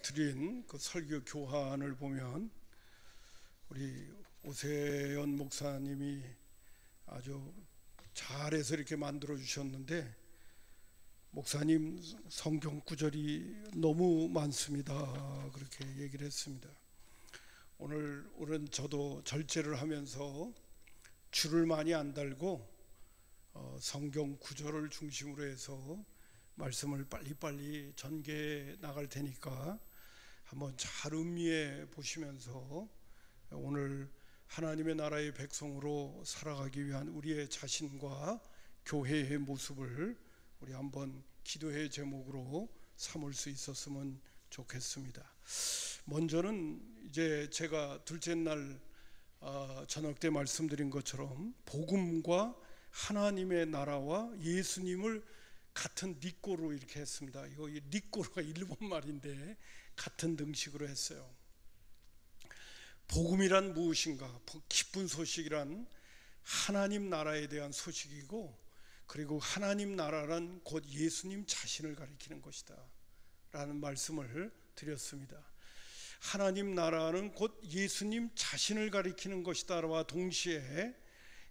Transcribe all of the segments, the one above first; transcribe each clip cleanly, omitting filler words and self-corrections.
드린 그 설교 교환을 보면 우리 오세연 목사님이 아주 잘해서 이렇게 만들어 주셨는데, 목사님 성경 구절이 너무 많습니다, 그렇게 얘기를 했습니다. 오늘은 저도 절제를 하면서 줄을 많이 안 달고 성경 구절을 중심으로 해서 말씀을 빨리빨리 전개해 나갈 테니까 한번 잘 음미해 보시면서 오늘 하나님의 나라의 백성으로 살아가기 위한 우리의 자신과 교회의 모습을 우리 한번 기도의 제목으로 삼을 수 있었으면 좋겠습니다. 먼저는 이제 제가 둘째 날 저녁 때 말씀드린 것처럼 복음과 하나님의 나라와 예수님을 같은 니꼬로 이렇게 했습니다. 이거 니꼬로가 일본 말인데 같은 등식으로 했어요. 복음이란 무엇인가? 기쁜 소식이란 하나님 나라에 대한 소식이고, 그리고 하나님 나라란 곧 예수님 자신을 가리키는 것이다 라는 말씀을 드렸습니다. 하나님 나라는 곧 예수님 자신을 가리키는 것이다와 동시에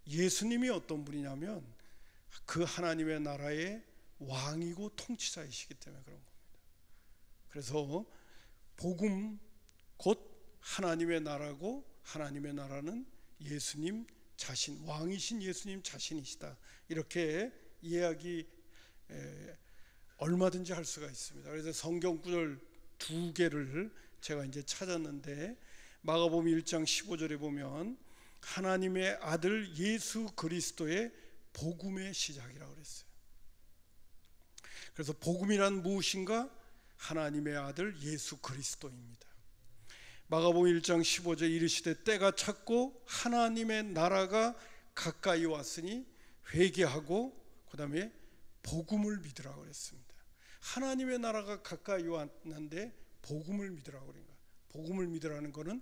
예수님이 어떤 분이냐면 그 하나님의 나라의 왕이고 통치자이시기 때문에 그런 겁니다. 그래서 복음 곧 하나님의 나라고, 하나님의 나라는 예수님 자신, 왕이신 예수님 자신이시다, 이렇게 이야기 얼마든지 할 수가 있습니다. 그래서 성경 구절 두 개를 제가 이제 찾았는데, 마가복음 1장 15절에 보면 하나님의 아들 예수 그리스도의 복음의 시작이라고 그랬어요. 그래서 복음이란 무엇인가? 하나님의 아들 예수 그리스도입니다. 마가복음 1장 15절 이르시되 때가 찼고 하나님의 나라가 가까이 왔으니 회개하고 그 다음에 복음을 믿으라고 그랬습니다. 하나님의 나라가 가까이 왔는데 복음을 믿으라고 그런 거예요. 복음을 믿으라는 것은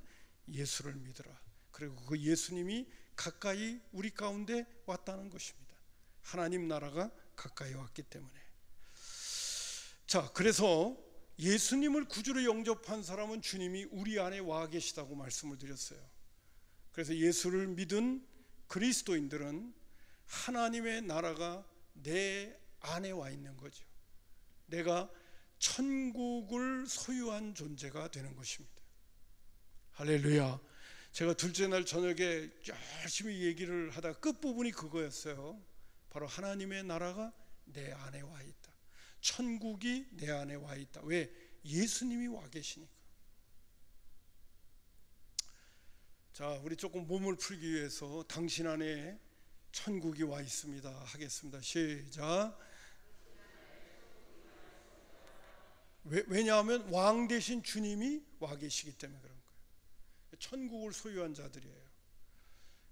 예수를 믿으라, 그리고 그 예수님이 가까이 우리 가운데 왔다는 것입니다. 하나님 나라가 가까이 왔기 때문에. 자, 그래서 예수님을 구주로 영접한 사람은 주님이 우리 안에 와 계시다고 말씀을 드렸어요. 그래서 예수를 믿은 그리스도인들은 하나님의 나라가 내 안에 와 있는 거죠. 내가 천국을 소유한 존재가 되는 것입니다. 할렐루야. 제가 둘째 날 저녁에 열심히 얘기를 하다 끝부분이 그거였어요. 바로 하나님의 나라가 내 안에 와 있다, 천국이 내 안에 와 있다. 왜? 예수님이 와 계시니까. 자, 우리 조금 몸을 풀기 위해서 당신 안에 천국이 와 있습니다 하겠습니다. 시작. 왜냐하면 왕 대신 주님이 와 계시기 때문에 그런 거예요. 천국을 소유한 자들이에요.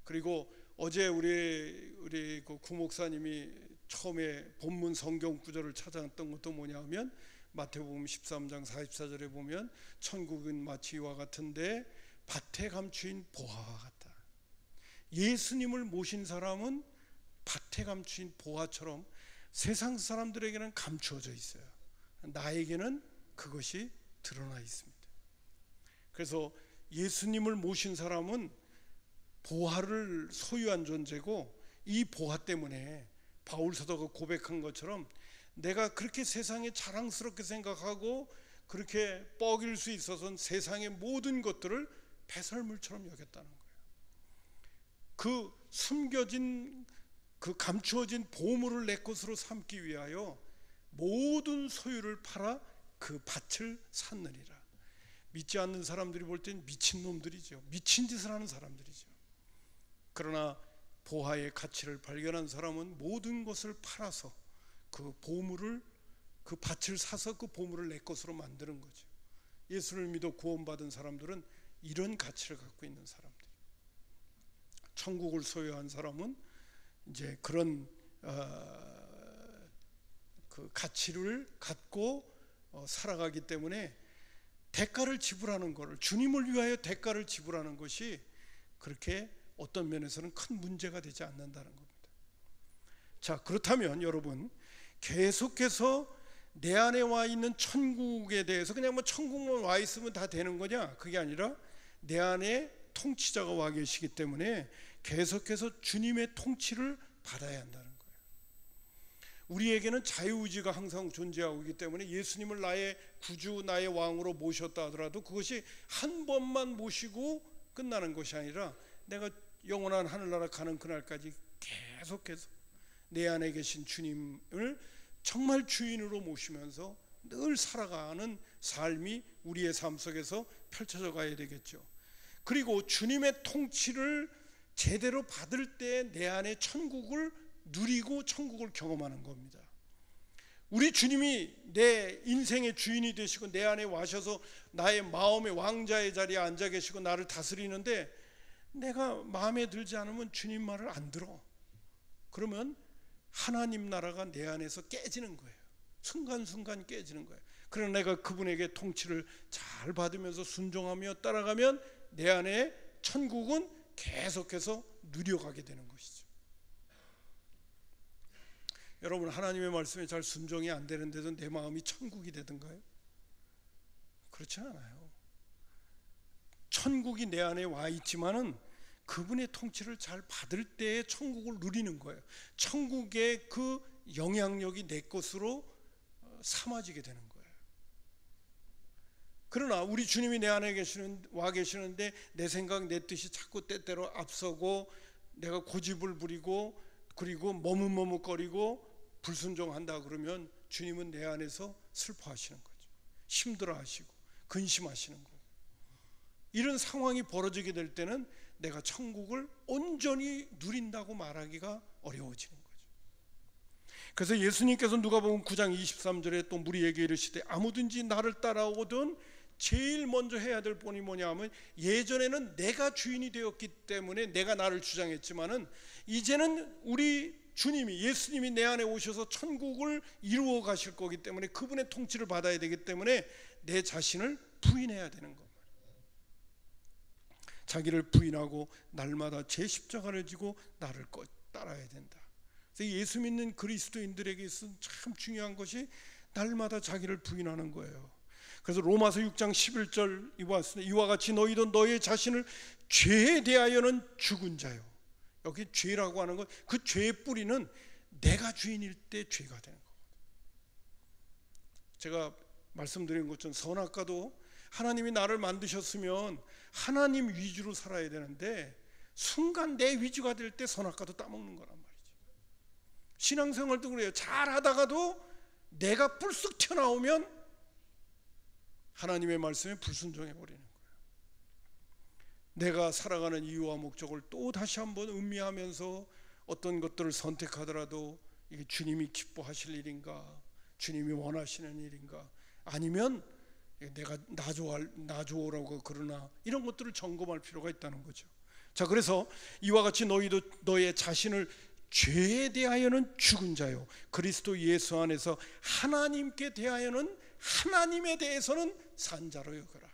그리고 어제 우리 그 구목사님이 처음에 본문 성경 구절을 찾아냈던 것도 뭐냐면 마태복음 13장 44절에 보면 천국은 마치 이와 같은데 밭에 감추인 보화와 같다. 예수님을 모신 사람은 밭에 감추인 보화처럼 세상 사람들에게는 감추어져 있어요. 나에게는 그것이 드러나 있습니다. 그래서 예수님을 모신 사람은 보화를 소유한 존재고, 이 보화 때문에 바울 사도가 고백한 것처럼 내가 그렇게 세상에 자랑스럽게 생각하고 그렇게 뻐길 수 있어서는 세상의 모든 것들을 배설물처럼 여겼다는 거예요. 그 숨겨진, 그 감추어진 보물을 내 것으로 삼기 위하여 모든 소유를 팔아 그 밭을 샀느니라. 믿지 않는 사람들이 볼 땐 미친놈들이죠. 미친 짓을 하는 사람들이죠. 그러나 보화의 가치를 발견한 사람은 모든 것을 팔아서 그 보물을, 그 밭을 사서 그 보물을 내 것으로 만드는 거죠. 예수를 믿어 구원받은 사람들은 이런 가치를 갖고 있는 사람들. 천국을 소유한 사람은 이제 그런 그 가치를 갖고 살아가기 때문에 대가를 지불하는 것을, 주님을 위하여 대가를 지불하는 것이 그렇게 어떤 면에서는 큰 문제가 되지 않는다는 겁니다. 자, 그렇다면 여러분, 계속해서 내 안에 와 있는 천국에 대해서 그냥 뭐 천국만 와 있으면 다 되는 거냐? 그게 아니라 내 안에 통치자가 와 계시기 때문에 계속해서 주님의 통치를 받아야 한다는 거예요. 우리에게는 자유의지가 항상 존재하고 있기 때문에 예수님을 나의 구주, 나의 왕으로 모셨다 하더라도 그것이 한 번만 모시고 끝나는 것이 아니라 내가 영원한 하늘나라 가는 그날까지 계속해서 내 안에 계신 주님을 정말 주인으로 모시면서 늘 살아가는 삶이 우리의 삶 속에서 펼쳐져 가야 되겠죠. 그리고 주님의 통치를 제대로 받을 때 내 안에 천국을 누리고 천국을 경험하는 겁니다. 우리 주님이 내 인생의 주인이 되시고 내 안에 와셔서 나의 마음의 왕자의 자리에 앉아 계시고 나를 다스리는데 내가 마음에 들지 않으면 주님 말을 안 들어. 그러면 하나님 나라가 내 안에서 깨지는 거예요. 순간순간 깨지는 거예요. 그러나 내가 그분에게 통치를 잘 받으면서 순종하며 따라가면 내 안에 천국은 계속해서 누려가게 되는 것이죠. 여러분, 하나님의 말씀에 잘 순종이 안 되는데도 내 마음이 천국이 되던가요? 그렇지 않아요. 천국이 내 안에 와 있지만은 그분의 통치를 잘 받을 때에 천국을 누리는 거예요. 천국의 그 영향력이 내 것으로 삼아지게 되는 거예요. 그러나 우리 주님이 내 안에 와 계시는데 내 생각, 내 뜻이 자꾸 때때로 앞서고 내가 고집을 부리고 그리고 머뭇머뭇거리고 불순종한다 그러면 주님은 내 안에서 슬퍼하시는 거죠. 힘들어하시고 근심하시는 거고. 이런 상황이 벌어지게 될 때는 내가 천국을 온전히 누린다고 말하기가 어려워지는 거죠. 그래서 예수님께서 누가복음 9장 23절에 또 무리에게 이르시되 아무든지 나를 따라오거든 제일 먼저 해야 될 본이 뭐냐 하면 예전에는 내가 주인이 되었기 때문에 내가 나를 주장했지만은 이제는 우리 주님이 예수님이 내 안에 오셔서 천국을 이루어 가실 거기 때문에 그분의 통치를 받아야 되기 때문에 내 자신을 부인해야 되는 겁니다. 자기를 부인하고 날마다 제 십자가를 지고 나를 따라야 된다. 그래서 예수 믿는 그리스도인들에게 있어서 참 중요한 것이 날마다 자기를 부인하는 거예요. 그래서 로마서 6장 11절 이와 같이 너희도 너희 자신을 죄에 대하여는 죽은 자요. 여기 죄라고 하는 것, 그 죄의 뿌리는 내가 주인일 때 죄가 되는 거예요. 제가 말씀드린 것처럼 선악과도 하나님이 나를 만드셨으면 하나님 위주로 살아야 되는데 순간 내 위주가 될 때 선악과도 따먹는 거란 말이죠. 신앙생활도 그래요. 잘하다가도 내가 불쑥 튀어나오면 하나님의 말씀에 불순종해버리는 거예요. 내가 살아가는 이유와 목적을 또 다시 한번 음미하면서 어떤 것들을 선택하더라도 이게 주님이 기뻐하실 일인가, 주님이 원하시는 일인가, 아니면 내가 나 좋으라고 그러나, 이런 것들을 점검할 필요가 있다는 거죠. 자, 그래서 이와 같이 너희도 너의 자신을 죄에 대하여는 죽은 자요 그리스도 예수 안에서 하나님께 대하여는 하나님에 대해서는 산 자로 여겨라.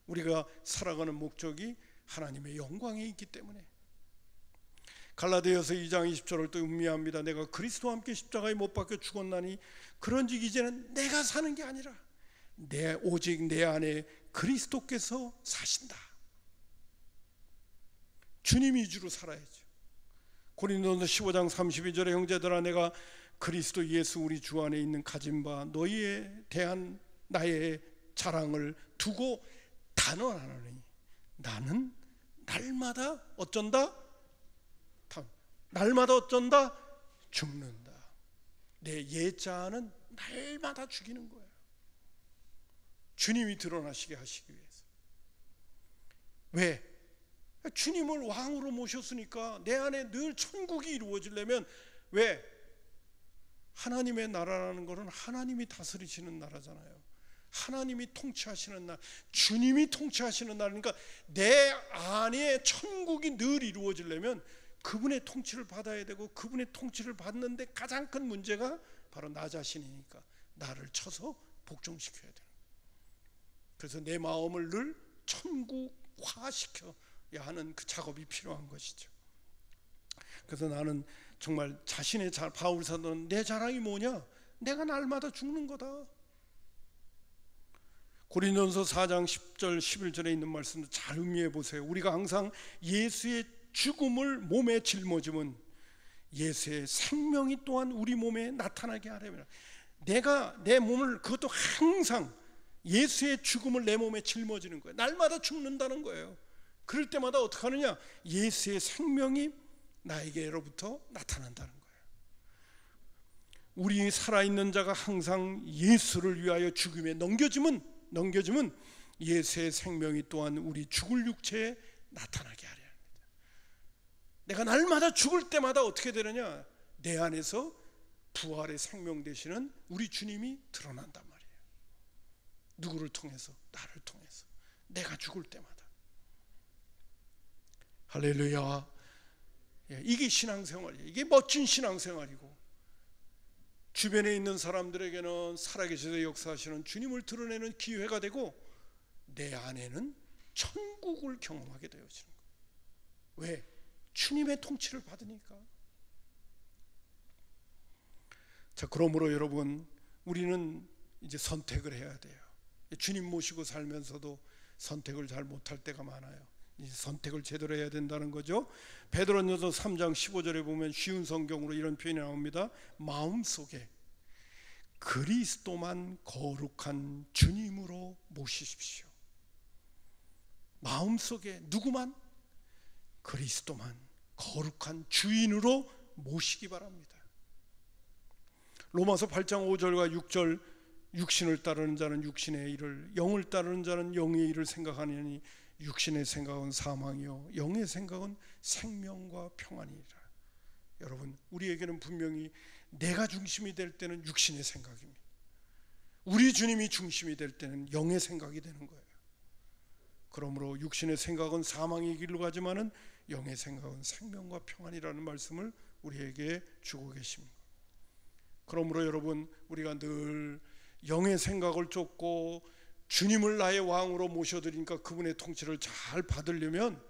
우리가 살아가는 목적이 하나님의 영광에 있기 때문에. 갈라디아서 2장 20절을 또 음미합니다. 내가 그리스도와 함께 십자가에 못 박혀 죽었나니 그런즉 이제는 내가 사는 게 아니라 오직 내 안에 그리스도께서 사신다. 주님 위주로 살아야죠. 고린도서 15장 32절에 형제들아 내가 그리스도 예수 우리 주 안에 있는 가진 바 너희에 대한 나의 자랑을 두고 단언하노니 나는 날마다 어쩐다? 날마다 어쩐다? 죽는다. 내 옛자아는 날마다 죽이는 거예요. 주님이 드러나시게 하시기 위해서. 왜? 주님을 왕으로 모셨으니까 내 안에 늘 천국이 이루어지려면, 왜? 하나님의 나라라는 것은 하나님이 다스리시는 나라잖아요. 하나님이 통치하시는 나라, 주님이 통치하시는 나라니까 내 안에 천국이 늘 이루어지려면 그분의 통치를 받아야 되고, 그분의 통치를 받는데 가장 큰 문제가 바로 나 자신이니까 나를 쳐서 복종시켜야 되는 거예요. 그래서 내 마음을 늘 천국화시켜야 하는 그 작업이 필요한 것이죠. 그래서 나는 정말 자신의 바울 사도는 내 자랑이 뭐냐? 내가 날마다 죽는 거다. 고린도전서 4장 10절 11절에 있는 말씀도 잘 음미해 보세요. 우리가 항상 예수의 죽음을 몸에 짊어지면 예수의 생명이 또한 우리 몸에 나타나게 하려면, 내가 내 몸을, 그것도 항상 예수의 죽음을 내 몸에 짊어지는 거예요. 날마다 죽는다는 거예요. 그럴 때마다 어떻게 하느냐? 예수의 생명이 나에게로부터 나타난다는 거예요. 우리 살아있는 자가 항상 예수를 위하여 죽음에 넘겨지면 예수의 생명이 또한 우리 죽을 육체에 나타나게 하려 합니다. 내가 날마다 죽을 때마다 어떻게 되느냐? 내 안에서 부활의 생명 되시는 우리 주님이 드러난단 말이에요. 누구를 통해서? 나를 통해서. 내가 죽을 때마다. 할렐루야. 이게 신앙생활이에요. 이게 멋진 신앙생활이고, 주변에 있는 사람들에게는 살아계셔서 역사하시는 주님을 드러내는 기회가 되고, 내 안에는 천국을 경험하게 되어지는 거예요. 왜? 주님의 통치를 받으니까. 자, 그러므로 여러분, 우리는 이제 선택을 해야 돼요. 주님 모시고 살면서도 선택을 잘 못할 때가 많아요. 이제 선택을 제대로 해야 된다는 거죠. 베드로전서 3장 15절에 보면 쉬운 성경으로 이런 표현이 나옵니다. 마음속에 그리스도만 거룩한 주님으로 모시십시오. 마음속에 누구만? 그리스도만 거룩한 주인으로 모시기 바랍니다. 로마서 8장 5절과 6절, 육신을 따르는 자는 육신의 일을, 영을 따르는 자는 영의 일을 생각하느니 육신의 생각은 사망이요 영의 생각은 생명과 평안이라. 여러분, 우리에게는 분명히 내가 중심이 될 때는 육신의 생각입니다. 우리 주님이 중심이 될 때는 영의 생각이 되는 거예요. 그러므로 육신의 생각은 사망의 길로 가지만은 영의 생각은 생명과 평안이라는 말씀을 우리에게 주고 계십니다. 그러므로 여러분, 우리가 늘 영의 생각을 쫓고 주님을 나의 왕으로 모셔드리니까 그분의 통치를 잘 받으려면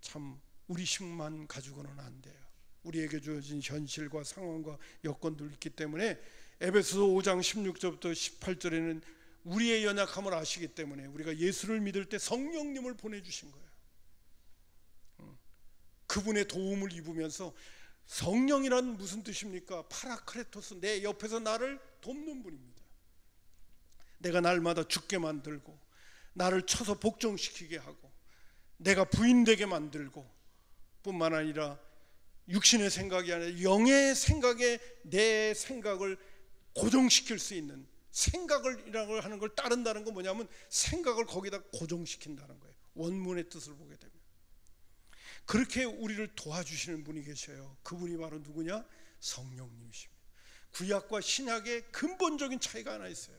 참 우리 힘만 가지고는 안 돼요. 우리에게 주어진 현실과 상황과 여건도 있기 때문에 에베소서 5장 16절부터 18절에는 우리의 연약함을 아시기 때문에 우리가 예수를 믿을 때 성령님을 보내주신 거예요. 그분의 도움을 입으면서, 성령이란 무슨 뜻입니까? 파라크레토스, 내 옆에서 나를 돕는 분입니다. 내가 날마다 죽게 만들고 나를 쳐서 복종시키게 하고 내가 부인되게 만들고, 뿐만 아니라 육신의 생각이 아니라 영의 생각에 내 생각을 고정시킬 수 있는, 생각이라고 하는 걸 따른다는 건 뭐냐면 생각을 거기다 고정시킨다는 거예요. 원문의 뜻을 보게 되면 그렇게 우리를 도와주시는 분이 계셔요. 그분이 바로 누구냐? 성령님이십니다. 구약과 신약의 근본적인 차이가 하나 있어요.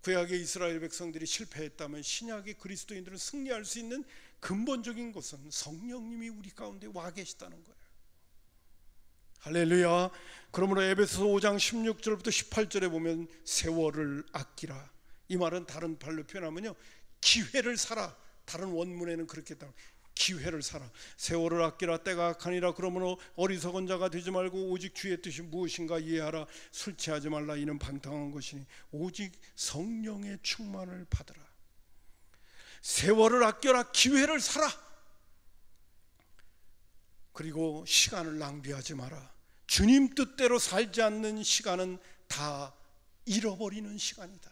구약의 이스라엘 백성들이 실패했다면 신약의 그리스도인들은 승리할 수 있는 근본적인 것은 성령님이 우리 가운데 와 계시다는 거예요. 할렐루야. 그러므로 에베소서 5장 16절부터 18절에 보면 세월을 아끼라, 이 말은 다른 말로 표현하면요, 기회를 살아. 다른 원문에는 그렇게 했다. 기회를 살아. 세월을 아끼라, 때가 악하니라. 그러므로 어리석은 자가 되지 말고 오직 주의 뜻이 무엇인가 이해하라. 술 취하지 말라. 이는 방탕한 것이니 오직 성령의 충만을 받으라. 세월을 아껴라. 기회를 살아. 그리고 시간을 낭비하지 마라. 주님 뜻대로 살지 않는 시간은 다 잃어버리는 시간이다.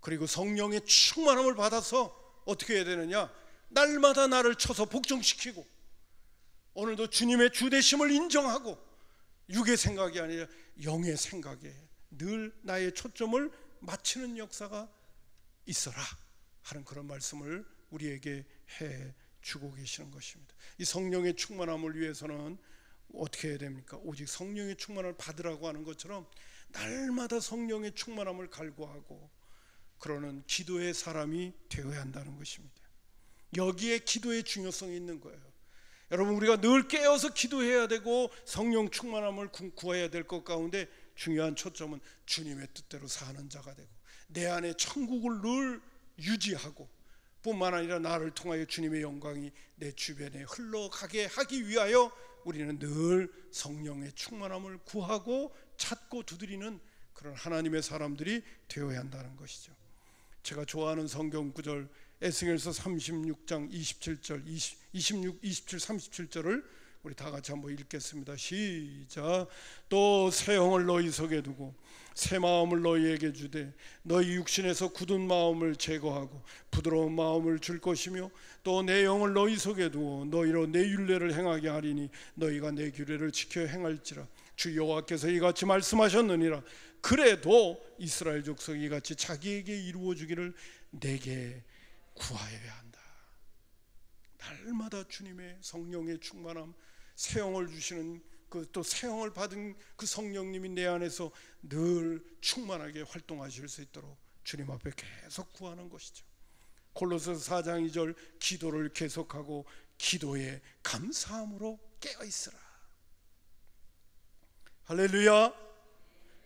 그리고 성령의 충만함을 받아서 어떻게 해야 되느냐? 날마다 나를 쳐서 복종시키고, 오늘도 주님의 주되심을 인정하고, 육의 생각이 아니라 영의 생각에 늘 나의 초점을 맞추는 역사가 있어라 하는 그런 말씀을 우리에게 해 주고 계시는 것입니다. 이 성령의 충만함을 위해서는 어떻게 해야 됩니까? 오직 성령의 충만함을 받으라고 하는 것처럼 날마다 성령의 충만함을 갈구하고 그러는 기도의 사람이 되어야 한다는 것입니다. 여기에 기도의 중요성이 있는 거예요. 여러분, 우리가 늘 깨어서 기도해야 되고 성령 충만함을 구해야 될 것 가운데 중요한 초점은 주님의 뜻대로 사는 자가 되고 내 안에 천국을 늘 유지하고, 뿐만 아니라 나를 통하여 주님의 영광이 내 주변에 흘러가게 하기 위하여 우리는 늘 성령의 충만함을 구하고 찾고 두드리는 그런 하나님의 사람들이 되어야 한다는 것이죠. 제가 좋아하는 성경 구절 에스겔서 36장 27절 26, 27, 37절을 우리 다 같이 한번 읽겠습니다. 시작. 또 새 영을 너희 속에 두고 새 마음을 너희에게 주되 너희 육신에서 굳은 마음을 제거하고 부드러운 마음을 줄 것이며 또 내 영을 너희 속에 두어 너희로 내 율례를 행하게 하리니 너희가 내 규례를 지켜 행할지라. 주 여호와께서 이같이 말씀하셨느니라. 그래도 이스라엘 족속이 이같이 자기에게 이루어 주기를 내게 구하여야 한다. 날마다 주님의 성령의 충만함, 새 영을 주시는 또 새 영을 받은 그 성령님이 내 안에서 늘 충만하게 활동하실 수 있도록 주님 앞에 계속 구하는 것이죠. 골로새서 4장 2절 기도를 계속하고 기도에 감사함으로 깨어 있으라. 할렐루야.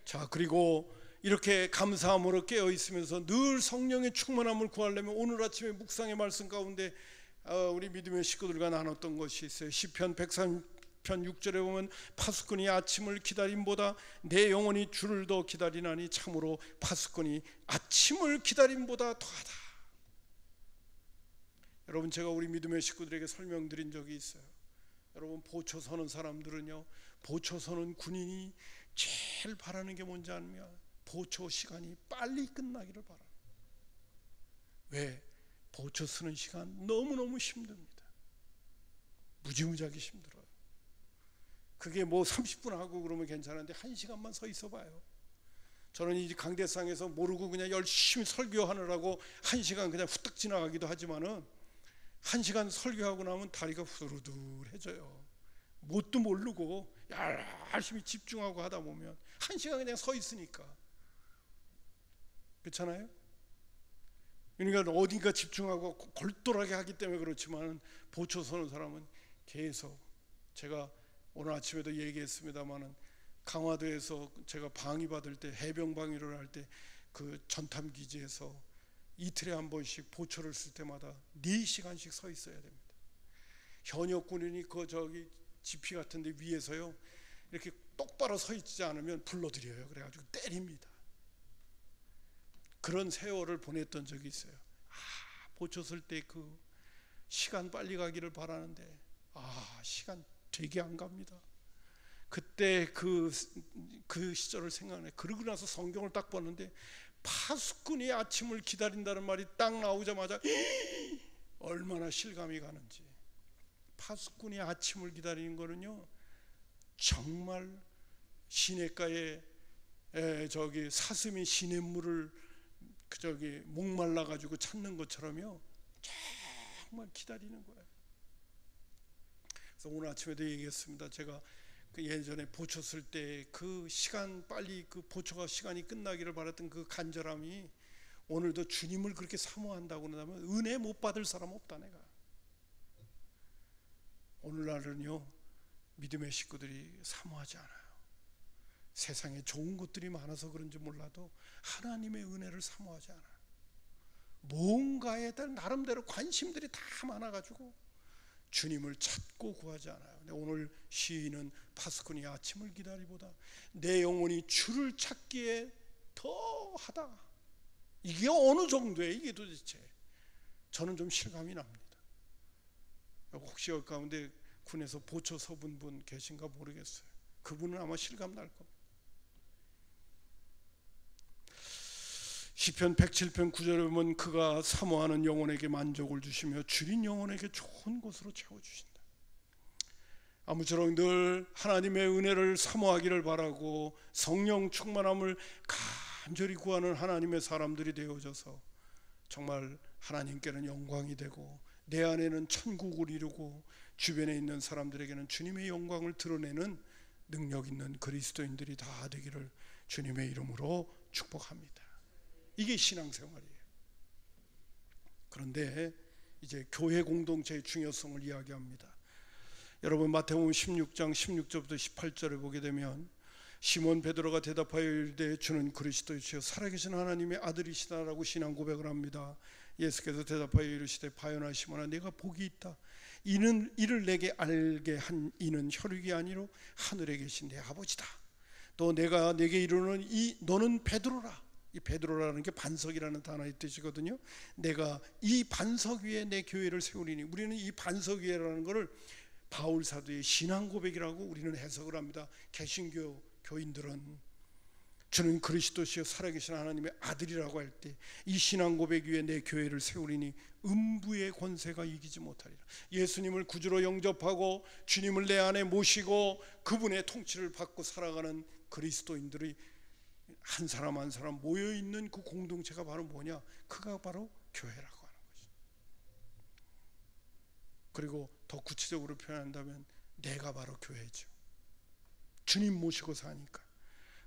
자, 그리고 이렇게 감사함으로 깨어 있으면서 늘 성령의 충만함을 구하려면 오늘 아침에 묵상의 말씀 가운데 우리 믿음의 식구들과 나눴던 것이 있어요. 시편 103편 6절에 보면 파수꾼이 아침을 기다림보다 내 영혼이 주를 더 기다리나니 참으로 파수꾼이 아침을 기다림보다 더하다. 여러분, 제가 우리 믿음의 식구들에게 설명드린 적이 있어요. 여러분, 보초 서는 사람들은요, 보초 서는 군인이 제일 바라는 게 뭔지 아느냐? 보초 시간이 빨리 끝나기를 바랍니다. 왜? 보초 서는 시간 너무너무 힘듭니다. 무지무지하게 힘들어요. 그게 뭐 30분 하고 그러면 괜찮은데 1시간만 서 있어 봐요. 저는 이 강대상에서 모르고 그냥 열심히 설교하느라고 1시간 그냥 후딱 지나가기도 하지만은 1시간 설교하고 나면 다리가 후들후들해져요. 뭣도 모르고 열심히 집중하고 하다 보면 1시간 그냥 서 있으니까. 그렇잖아요? 그러니까 어딘가 집중하고 골똘하게 하기 때문에 그렇지만 보초 서는 사람은 계속, 제가 오늘 아침에도 얘기했습니다마는 강화도에서 제가 방위 받을 때, 해병 방위를 할 때 그 전탐 기지에서 이틀에 한 번씩 보초를 쓸 때마다 4시간씩 서 있어야 됩니다. 현역 군인이 그 저기 지피 같은 데 위에서요 이렇게 똑바로 서 있지 않으면 불러들여요. 그래가지고 때립니다. 그런 세월을 보냈던 적이 있어요. 보초 쓸 때 그 시간 빨리 가기를 바라는데 시간 되게 안 갑니다. 그때 그 시절을 생각해. 그러고 나서 성경을 딱 봤는데 파수꾼이 아침을 기다린다는 말이 딱 나오자마자 얼마나 실감이 가는지. 파수꾼이 아침을 기다리는 거는요, 정말 시냇가에 저기 사슴이 시냇물을 저기 목말라 가지고 찾는 것처럼요, 정말 기다리는 거예요. 그래서 오늘 아침에도 얘기했습니다. 제가 그 예전에 보초 쓸 때 그 시간 빨리 그 보초가 시간이 끝나기를 바랐던 그 간절함이 오늘도 주님을 그렇게 사모한다고 한다면 은혜 못 받을 사람 없다. 내가 오늘날은요 믿음의 식구들이 사모하지 않아요. 세상에 좋은 것들이 많아서 그런지 몰라도 하나님의 은혜를 사모하지 않아요. 뭔가에 대한 나름대로 관심들이 다 많아가지고 주님을 찾고 구하지 않아요. 근데 오늘 시인은 파수꾼이 아침을 기다리보다 내 영혼이 주를 찾기에 더하다. 이게 어느 정도예요? 이게 도대체 저는 좀 실감이 납니다. 혹시 여기 가운데 군에서 보초 서본 분 계신가 모르겠어요. 그분은 아마 실감 날 겁니다. 시편 107편 9절에 보면 그가 사모하는 영혼에게 만족을 주시며 줄인 영혼에게 좋은 곳으로 채워주신다. 아무쪼록 늘 하나님의 은혜를 사모하기를 바라고 성령 충만함을 간절히 구하는 하나님의 사람들이 되어져서 정말 하나님께는 영광이 되고 내 안에는 천국을 이루고 주변에 있는 사람들에게는 주님의 영광을 드러내는 능력 있는 그리스도인들이 다 되기를 주님의 이름으로 축복합니다. 이게 신앙생활이에요. 그런데 이제 교회 공동체의 중요성을 이야기합니다. 여러분 마태복음 16장 16절부터 18절을 보게 되면 시몬 베드로가 대답하여 이르되 주는 그리스도이시여 살아계신 하나님의 아들이시다라고 신앙 고백을 합니다. 예수께서 대답하여 이르시되 바요나 시몬아 네가 복이 있다. 이를 내게 알게 한 이는 혈육이 아니로 하늘에 계신 내 아버지다. 또 내가 내게 이르는 너는 베드로라. 이 베드로라는 게 반석이라는 단어의 뜻이거든요. 내가 이 반석 위에 내 교회를 세우리니, 우리는 이 반석 위에라는 것을 바울 사도의 신앙 고백이라고 우리는 해석을 합니다. 개신교 교인들은 주는 그리스도시요 살아계신 하나님의 아들이라고 할 때 이 신앙 고백 위에 내 교회를 세우리니 음부의 권세가 이기지 못하리라. 예수님을 구주로 영접하고 주님을 내 안에 모시고 그분의 통치를 받고 살아가는 그리스도인들이 한 사람 한 사람 모여있는 그 공동체가 바로 뭐냐? 그가 바로 교회라고 하는 것이죠. 그리고 더 구체적으로 표현한다면 내가 바로 교회죠. 주님 모시고 사니까.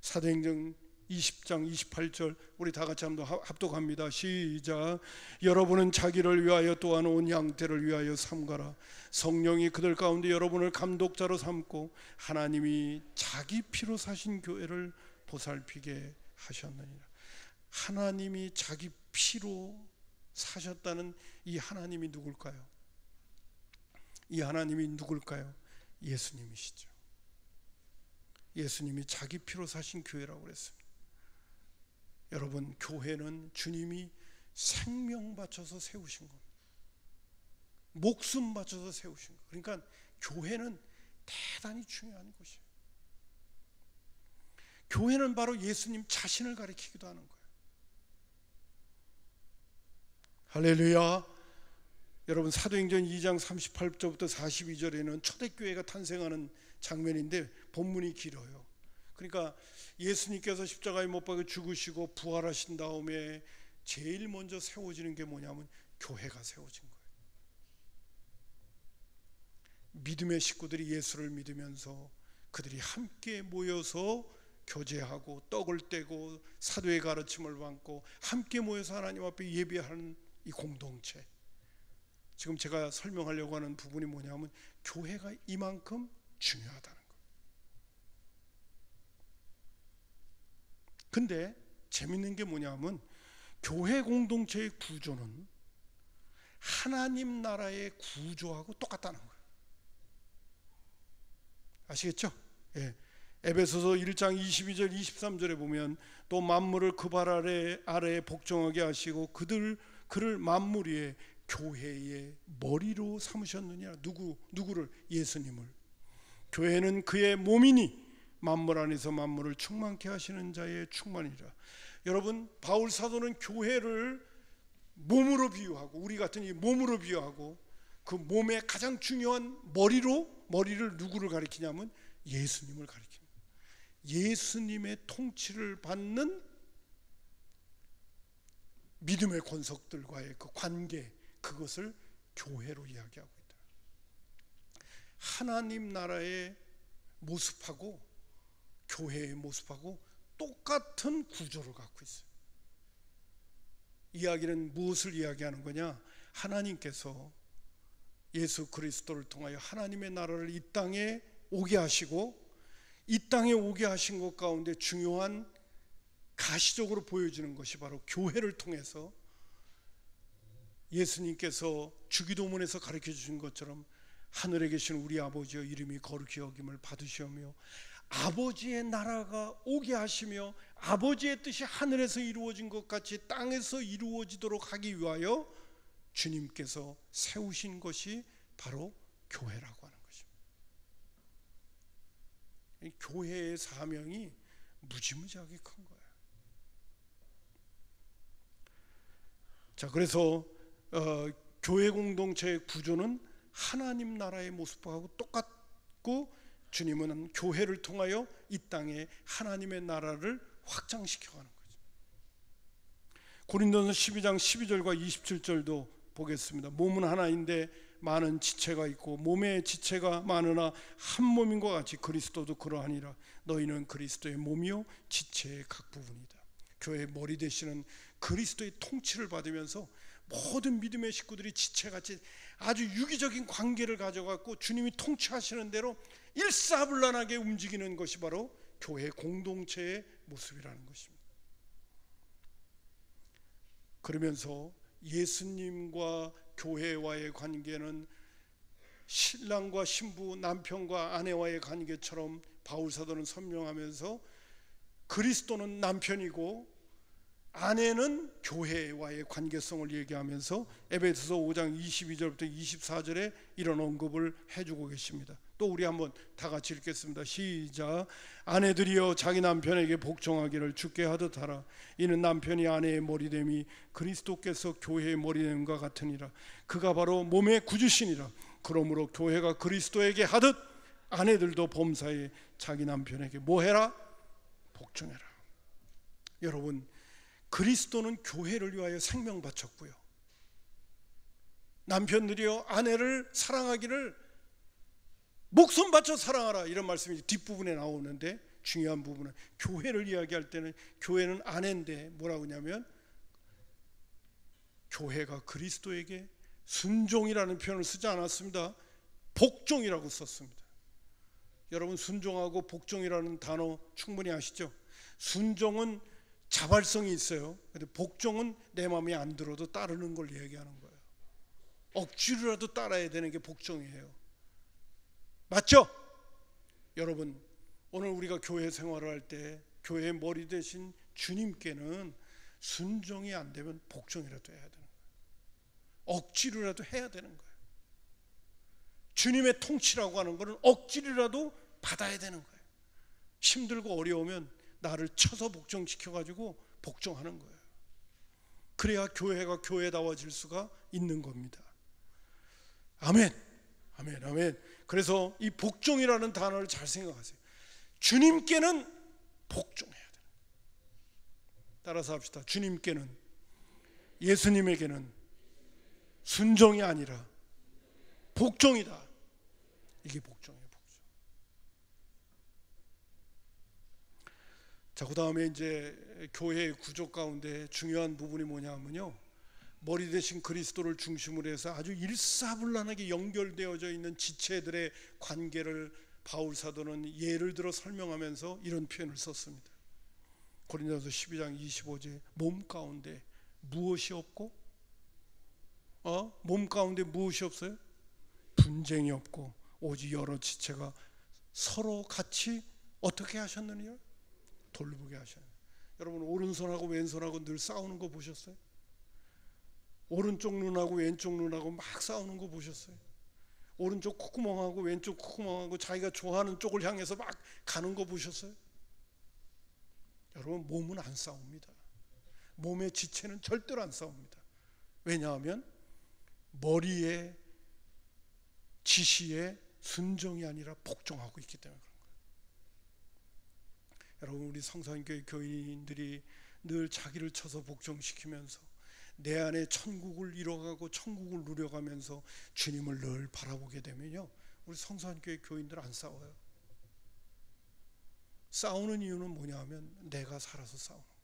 사도행전 20장 28절 우리 다 같이 한번 합독합니다. 시작. 여러분은 자기를 위하여 또한 온 양떼를 위하여 삼가라. 성령이 그들 가운데 여러분을 감독자로 삼고 하나님이 자기 피로 사신 교회를 보살피게 하셨느니라. 하나님이 자기 피로 사셨다는 이 하나님이 누굴까요? 이 하나님이 누굴까요? 예수님이시죠. 예수님이 자기 피로 사신 교회라고 그랬습니다. 여러분, 교회는 주님이 생명 바쳐서 세우신 겁니다. 목숨 바쳐서 세우신 것. 그러니까 교회는 대단히 중요한 것이에요. 교회는 바로 예수님 자신을 가리키기도 하는 거예요. 할렐루야. 여러분, 사도행전 2장 38절부터 42절에는 초대교회가 탄생하는 장면인데 본문이 길어요. 그러니까 예수님께서 십자가에 못 박혀 죽으시고 부활하신 다음에 제일 먼저 세워지는 게 뭐냐면 교회가 세워진 거예요. 믿음의 식구들이 예수를 믿으면서 그들이 함께 모여서 교제하고 떡을 떼고 사도의 가르침을 받고 함께 모여서 하나님 앞에 예배하는 이 공동체. 지금 제가 설명하려고 하는 부분이 뭐냐면 교회가 이만큼 중요하다는 거예요. 근데 재밌는 게 뭐냐면 교회 공동체의 구조는 하나님 나라의 구조하고 똑같다는 거예요. 아시겠죠? 예. 에베소서 1장 22절 23절에 보면 또 만물을 그 발 아래에 복종하게 하시고 그를 만물 위에 교회의 머리로 삼으셨느냐. 누구를? 예수님을. 교회는 그의 몸이니 만물 안에서 만물을 충만케 하시는 자의 충만이라. 여러분, 바울 사도는 교회를 몸으로 비유하고, 우리 같은 이 몸으로 비유하고, 그 몸의 가장 중요한 머리를 누구를 가리키냐면 예수님을 가리킵니다. 예수님의 통치를 받는 믿음의 권속들과의 그 관계, 그것을 교회로 이야기하고 있다. 하나님 나라의 모습하고 교회의 모습하고 똑같은 구조를 갖고 있어요. 이야기는 무엇을 이야기하는 거냐? 하나님께서 예수 그리스도를 통하여 하나님의 나라를 이 땅에 오게 하시고, 이 땅에 오게 하신 것 가운데 중요한 가시적으로 보여지는 것이 바로 교회를 통해서 예수님께서 주기도문에서 가르쳐 주신 것처럼 하늘에 계신 우리 아버지여 이름이 거룩히 여김을 받으시오며 아버지의 나라가 오게 하시며 아버지의 뜻이 하늘에서 이루어진 것 같이 땅에서 이루어지도록 하기 위하여 주님께서 세우신 것이 바로 교회라고 하는 것입니다. 이 교회의 사명이 무지무지하게 큰 거예요. 자, 그래서 교회 공동체의 구조는 하나님 나라의 모습하고 똑같고, 주님은 교회를 통하여 이 땅에 하나님의 나라를 확장시켜가는 거죠. 고린도서 12장 12절과 27절도 보겠습니다. 몸은 하나인데 많은 지체가 있고 몸의 지체가 많으나 한 몸인 것 같이 그리스도도 그러하니라. 너희는 그리스도의 몸이요 지체의 각 부분이다. 교회의 머리 되시는 그리스도의 통치를 받으면서 모든 믿음의 식구들이 지체같이 아주 유기적인 관계를 가져갖고 주님이 통치하시는 대로 일사불란하게 움직이는 것이 바로 교회 공동체의 모습이라는 것입니다. 그러면서 예수님과 교회와의 관계는 신랑과 신부, 남편과 아내와의 관계처럼 바울 사도는 설명하면서 그리스도는 남편이고 아내는 교회와의 관계성을 얘기하면서 에베소서 5장 22절부터 24절에 이런 언급을 해주고 계십니다. 또 우리 한번 다 같이 읽겠습니다. 시작. 아내들이여 자기 남편에게 복종하기를 주께 하듯 하라. 이는 남편이 아내의 머리됨이 그리스도께서 교회의 머리됨과 같으니라. 그가 바로 몸의 구주시니라. 그러므로 교회가 그리스도에게 하듯 아내들도 범사에 자기 남편에게 뭐해라? 복종해라. 여러분, 그리스도는 교회를 위하여 생명 바쳤고요, 남편들이여 아내를 사랑하기를 목숨 바쳐 사랑하라, 이런 말씀이 뒷부분에 나오는데, 중요한 부분은 교회를 이야기할 때는 교회는 아내인데 뭐라고 하냐면 교회가 그리스도에게 순종이라는 표현을 쓰지 않았습니다. 복종이라고 썼습니다. 여러분, 순종하고 복종이라는 단어 충분히 아시죠? 순종은 자발성이 있어요. 근데 복종은 내 마음에 안 들어도 따르는 걸 얘기하는 거예요. 억지로라도 따라야 되는 게 복종이에요. 맞죠? 여러분, 오늘 우리가 교회 생활을 할 때 교회의 머리 대신 주님께는 순종이 안 되면 복종이라도 해야 되는 거예요. 억지로라도 해야 되는 거예요. 주님의 통치라고 하는 것은 억지로라도 받아야 되는 거예요. 힘들고 어려우면 나를 쳐서 복종시켜가지고 복종하는 거예요. 그래야 교회가 교회다워질 수가 있는 겁니다. 아멘, 아멘, 아멘. 그래서 이 복종이라는 단어를 잘 생각하세요. 주님께는 복종해야 돼요. 따라서 합시다. 주님께는, 예수님에게는 순종이 아니라 복종이다. 이게 복종이에요, 복종. 자, 그 다음에 이제 교회의 구조 가운데 중요한 부분이 뭐냐면요, 머리 대신 그리스도를 중심으로 해서 아주 일사불란하게 연결되어져 있는 지체들의 관계를 바울 사도는 예를 들어 설명하면서 이런 표현을 썼습니다. 고린도서 12장 25절, 몸 가운데 무엇이 없고, 몸 가운데 무엇이 없어요? 분쟁이 없고 오직 여러 지체가 서로 같이 어떻게 하셨느냐? 돌보게 하셨느냐. 여러분, 오른손하고 왼손하고 늘 싸우는 거 보셨어요? 오른쪽 눈하고 왼쪽 눈하고 막 싸우는 거 보셨어요? 오른쪽 콧구멍하고 왼쪽 콧구멍하고 자기가 좋아하는 쪽을 향해서 막 가는 거 보셨어요? 여러분, 몸은 안 싸웁니다. 몸의 지체는 절대로 안 싸웁니다. 왜냐하면 머리의 지시에 순종이 아니라 복종하고 있기 때문에 그런 거예요. 여러분, 우리 성산교회 교인들이 늘 자기를 쳐서 복종시키면서 내 안에 천국을 이뤄가고 천국을 누려가면서 주님을 늘 바라보게 되면요, 우리 성산교회 교인들 안 싸워요. 싸우는 이유는 뭐냐 하면 내가 살아서 싸우는 거예요.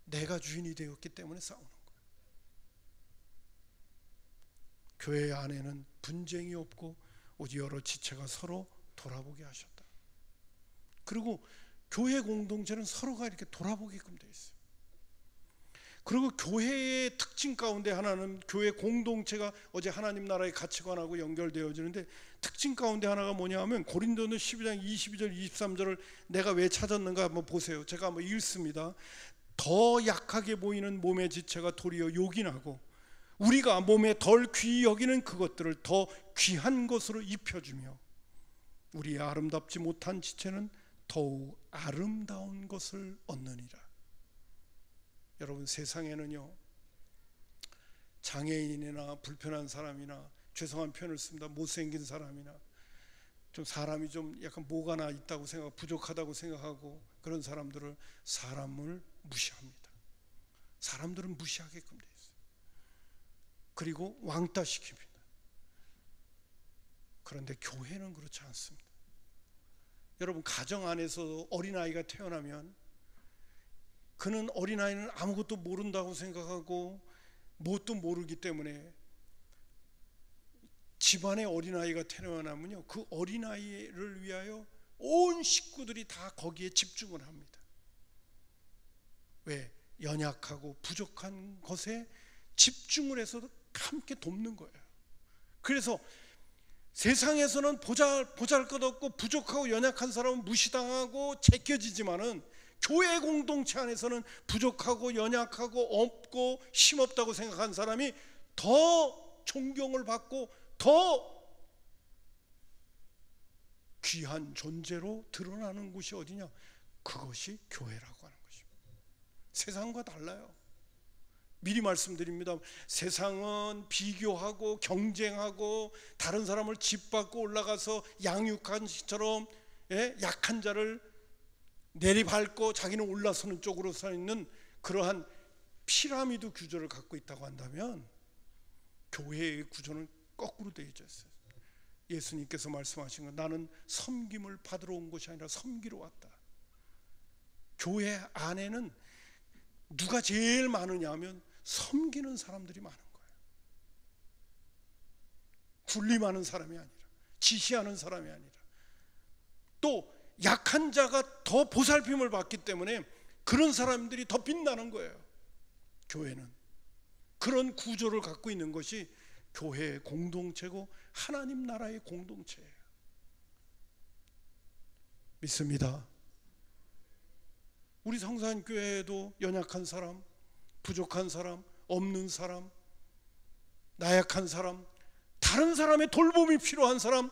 내가 주인이 되었기 때문에 싸우는 거예요. 교회 안에는 분쟁이 없고 오직 여러 지체가 서로 돌아보게 하셨다. 그리고 교회 공동체는 서로가 이렇게 돌아보게끔 되어 있어요. 그리고 교회의 특징 가운데 하나는, 교회 공동체가 어제 하나님 나라의 가치관하고 연결되어지는데 특징 가운데 하나가 뭐냐 하면, 고린도서 12장 22절 23절을 내가 왜 찾았는가 한번 보세요. 제가 한번 읽습니다. 더 약하게 보이는 몸의 지체가 도리어 요긴하고 우리가 몸에 덜 귀히 여기는 그것들을 더 귀한 것으로 입혀주며 우리의 아름답지 못한 지체는 더욱 아름다운 것을 얻느니라. 여러분, 세상에는요, 장애인이나 불편한 사람이나, 죄송한 표현을 씁니다, 못생긴 사람이나 좀 사람이 좀 약간 뭐가 나 있다고 생각, 부족하다고 생각하고 그런 사람들을 사람을 무시합니다. 사람들은 무시하게끔 돼 있어요. 그리고 왕따시킵니다. 그런데 교회는 그렇지 않습니다. 여러분, 가정 안에서 어린아이가 태어나면 그는 어린아이는 아무것도 모른다고 생각하고 뭣도 모르기 때문에 집안에 어린아이가 태어나면요, 그 어린아이를 위하여 온 식구들이 다 거기에 집중을 합니다. 왜? 연약하고 부족한 것에 집중을 해서 함께 돕는 거예요. 그래서 세상에서는 보잘것없고 부족하고 연약한 사람은 무시당하고 제껴지지만은 교회 공동체 안에서는 부족하고 연약하고 없고 힘없다고 생각한 사람이 더 존경을 받고 더 귀한 존재로 드러나는 곳이 어디냐? 그것이 교회라고 하는 것입니다. 세상과 달라요. 미리 말씀드립니다. 세상은 비교하고 경쟁하고 다른 사람을 짓밟고 올라가서 양육한 시처럼 약한 자를 내리밟고 자기는 올라서는 쪽으로 서 있는 그러한 피라미드 구조를 갖고 있다고 한다면 교회의 구조는 거꾸로 되어 있어요. 예수님께서 말씀하신 건 나는 섬김을 받으러 온 것이 아니라 섬기러 왔다. 교회 안에는 누가 제일 많으냐 하면 섬기는 사람들이 많은 거예요. 군림하는 사람이 아니라, 지시하는 사람이 아니라, 또 약한 자가 더 보살핌을 받기 때문에 그런 사람들이 더 빛나는 거예요. 교회는 그런 구조를 갖고 있는 것이 교회의 공동체고 하나님 나라의 공동체예요. 믿습니다. 우리 성산교회에도 연약한 사람, 부족한 사람, 없는 사람, 나약한 사람, 다른 사람의 돌봄이 필요한 사람,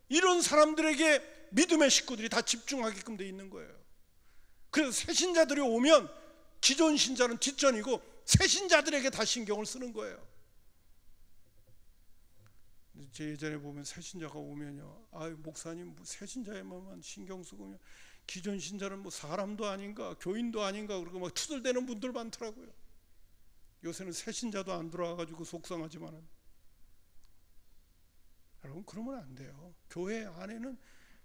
이런 사람들에게 믿음의 식구들이 다 집중하게끔 돼 있는 거예요. 그래서 새신자들이 오면 기존 신자는 뒷전이고 새신자들에게 다 신경을 쓰는 거예요. 제 예전에 보면 새신자가 오면요, 아유 목사님 뭐 새신자에만 신경 쓰고 기존 신자는 뭐 사람도 아닌가 교인도 아닌가 그러고 막 투덜대는 분들 많더라고요. 요새는 새신자도 안 들어와가지고 속상하지만은, 여러분 그러면 안 돼요. 교회 안에는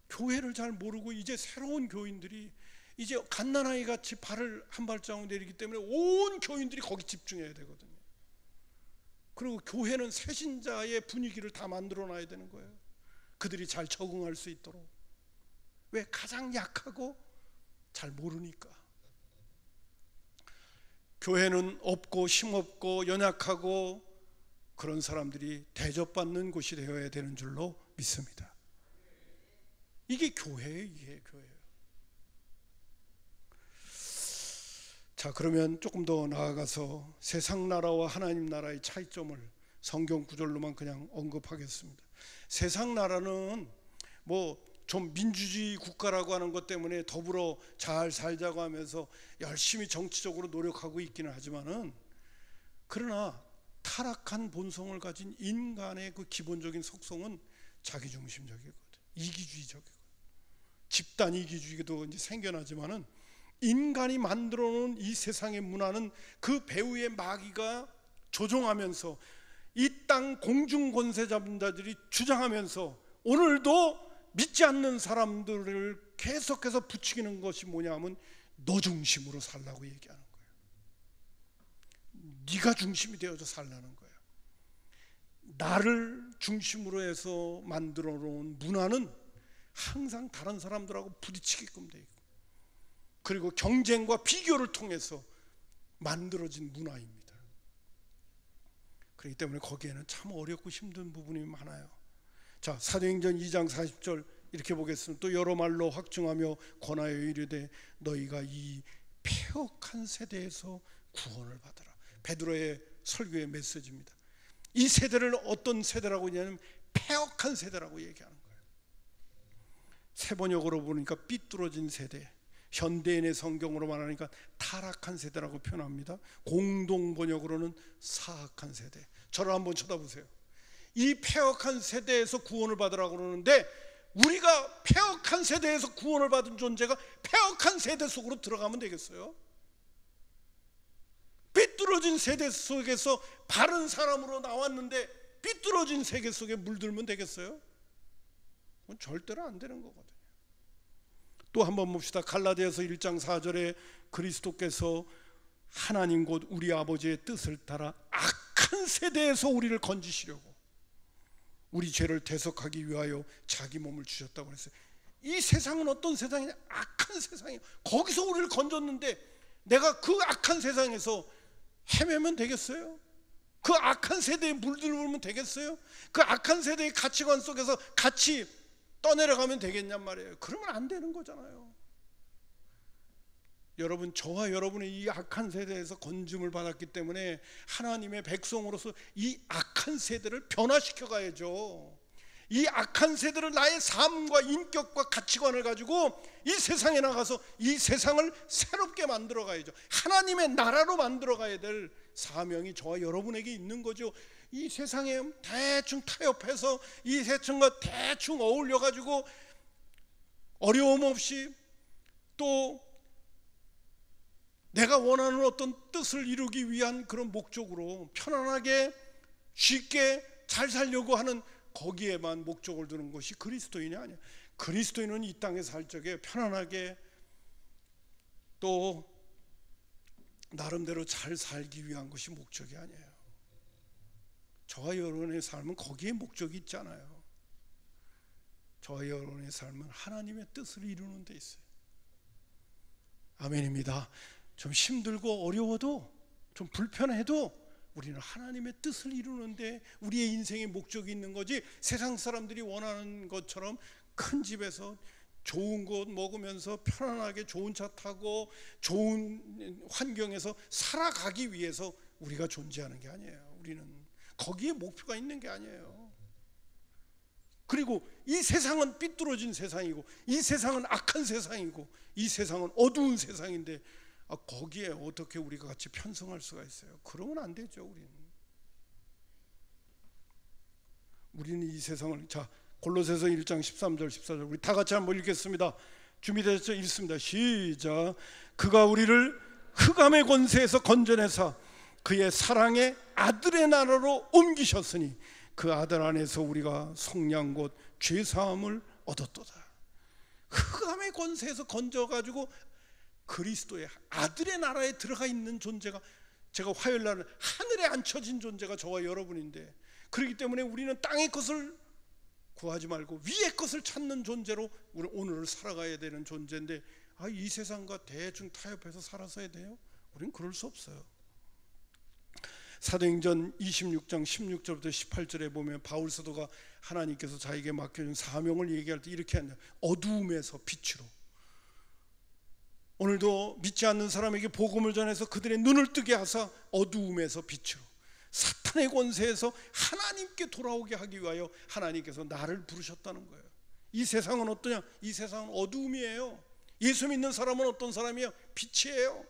교회를 잘 모르고 이제 새로운 교인들이 이제 갓난아이 같이 발을 한 발자국 내리기 때문에 온 교인들이 거기 집중해야 되거든요. 그리고 교회는 새신자의 분위기를 다 만들어 놔야 되는 거예요. 그들이 잘 적응할 수 있도록. 왜? 가장 약하고 잘 모르니까. 교회는 없고 힘없고 연약하고 그런 사람들이 대접받는 곳이 되어야 되는 줄로 믿습니다. 이게 교회예요. 이게 교회예요. 자, 그러면 조금 더 나아가서 세상 나라와 하나님 나라의 차이점을 성경 구절로만 그냥 언급하겠습니다. 세상 나라는 뭐 좀 민주주의 국가라고 하는 것 때문에 더불어 잘 살자고 하면서 열심히 정치적으로 노력하고 있기는 하지만은, 그러나 타락한 본성을 가진 인간의 그 기본적인 속성은 자기중심적이거든. 이기주의적이거든. 집단 이기주의도 이제 생겨나지만은 인간이 만들어 놓은 이 세상의 문화는 그 배후의 마귀가 조종하면서 이 땅 공중 권세 잡은 자들이 주장하면서 오늘도 믿지 않는 사람들을 계속해서 부추기는 것이 뭐냐면 너 중심으로 살라고 얘기하는 거예요. 네가 중심이 되어서 살라는 거예요. 나를 중심으로 해서 만들어 놓은 문화는 항상 다른 사람들하고 부딪히게끔 돼 있고, 그리고 경쟁과 비교를 통해서 만들어진 문화입니다. 그렇기 때문에 거기에는 참 어렵고 힘든 부분이 많아요. 자, 사도행전 2장 40절 이렇게 보겠습니다. 또 여러 말로 확증하며 권하여 이르되 너희가 이 패역한 세대에서 구원을 받으라. 베드로의 설교의 메시지입니다. 이 세대를 어떤 세대라고 하냐면 패역한 세대라고 얘기하는 거예요. 새 번역으로 보니까 삐뚤어진 세대, 현대인의 성경으로 말하니까 타락한 세대라고 표현합니다. 공동 번역으로는 사악한 세대. 저를 한번 쳐다보세요. 이 패역한 세대에서 구원을 받으라고 그러는데, 우리가 패역한 세대에서 구원을 받은 존재가 패역한 세대 속으로 들어가면 되겠어요? 삐뚤어진 세대 속에서 바른 사람으로 나왔는데 삐뚤어진 세계 속에 물들면 되겠어요? 그건 절대로 안 되는 거거든요. 또 한번 봅시다. 갈라디아서 1장 4절에 그리스도께서 하나님 곧 우리 아버지의 뜻을 따라 악한 세대에서 우리를 건지시려고 우리 죄를 대속하기 위하여 자기 몸을 주셨다고 했어요. 이 세상은 어떤 세상이냐? 악한 세상이에요. 거기서 우리를 건졌는데 내가 그 악한 세상에서 헤매면 되겠어요? 그 악한 세대에 물들면 되겠어요? 그 악한 세대의 가치관 속에서 같이 떠내려가면 되겠냔 말이에요. 그러면 안 되는 거잖아요. 여러분, 저와 여러분의 이 악한 세대에서 건짐을 받았기 때문에 하나님의 백성으로서 이 악한 세대를 변화시켜 가야죠. 이 악한 세대를 나의 삶과 인격과 가치관을 가지고 이 세상에 나가서 이 세상을 새롭게 만들어 가야죠. 하나님의 나라로 만들어 가야 될 사명이 저와 여러분에게 있는 거죠. 이 세상에 대충 타협해서 이 세상과 대충 어울려 가지고 어려움 없이 또 내가 원하는 어떤 뜻을 이루기 위한 그런 목적으로 편안하게 쉽게 잘 살려고 하는 거기에만 목적을 두는 것이 그리스도인이 아니야. 그리스도인은 이 땅에 살 적에 편안하게 또 나름대로 잘 살기 위한 것이 목적이 아니에요. 저와 여러분의 삶은 거기에 목적이 있잖아요. 저와 여러분의 삶은 하나님의 뜻을 이루는 데 있어요. 아멘입니다. 좀 힘들고 어려워도 좀 불편해도 우리는 하나님의 뜻을 이루는데 우리의 인생의 목적이 있는 거지, 세상 사람들이 원하는 것처럼 큰 집에서 좋은 것 먹으면서 편안하게 좋은 차 타고 좋은 환경에서 살아가기 위해서 우리가 존재하는 게 아니에요. 우리는 거기에 목표가 있는 게 아니에요. 그리고 이 세상은 삐뚤어진 세상이고 이 세상은 악한 세상이고 이 세상은 어두운 세상인데 거기에 어떻게 우리가 같이 편성할 수가 있어요? 그러면 안 되죠. 우리는 이 세상을, 자, 골로새서 1장 13절 14절 우리 다 같이 한번 읽겠습니다. 준비되셨죠? 읽습니다. 시작. 그가 우리를 흑암의 권세에서 건져내사 그의 사랑의 아들의 나라로 옮기셨으니 그 아들 안에서 우리가 속량 곧 죄사함을 얻었도다. 흑암의 권세에서 건져가지고 그리스도의 아들의 나라에 들어가 있는 존재가, 제가 화요일날 하늘에 앉혀진 존재가 저와 여러분인데, 그렇기 때문에 우리는 땅의 것을 구하지 말고 위의 것을 찾는 존재로 우리 오늘을 살아가야 되는 존재인데, 이 세상과 대충 타협해서 살아서야 돼요? 우리는 그럴 수 없어요. 사도행전 26장 16절부터 18절에 보면 바울 사도가 하나님께서 자기에게 맡겨준 사명을 얘기할 때 이렇게 한다. 어두움에서 빛으로. 오늘도 믿지 않는 사람에게 복음을 전해서 그들의 눈을 뜨게 하사 어두움에서 빛으로, 사탄의 권세에서 하나님께 돌아오게 하기 위하여 하나님께서 나를 부르셨다는 거예요. 이 세상은 어떠냐? 이 세상은 어두움이에요. 예수 믿는 사람은 어떤 사람이에요? 빛이에요.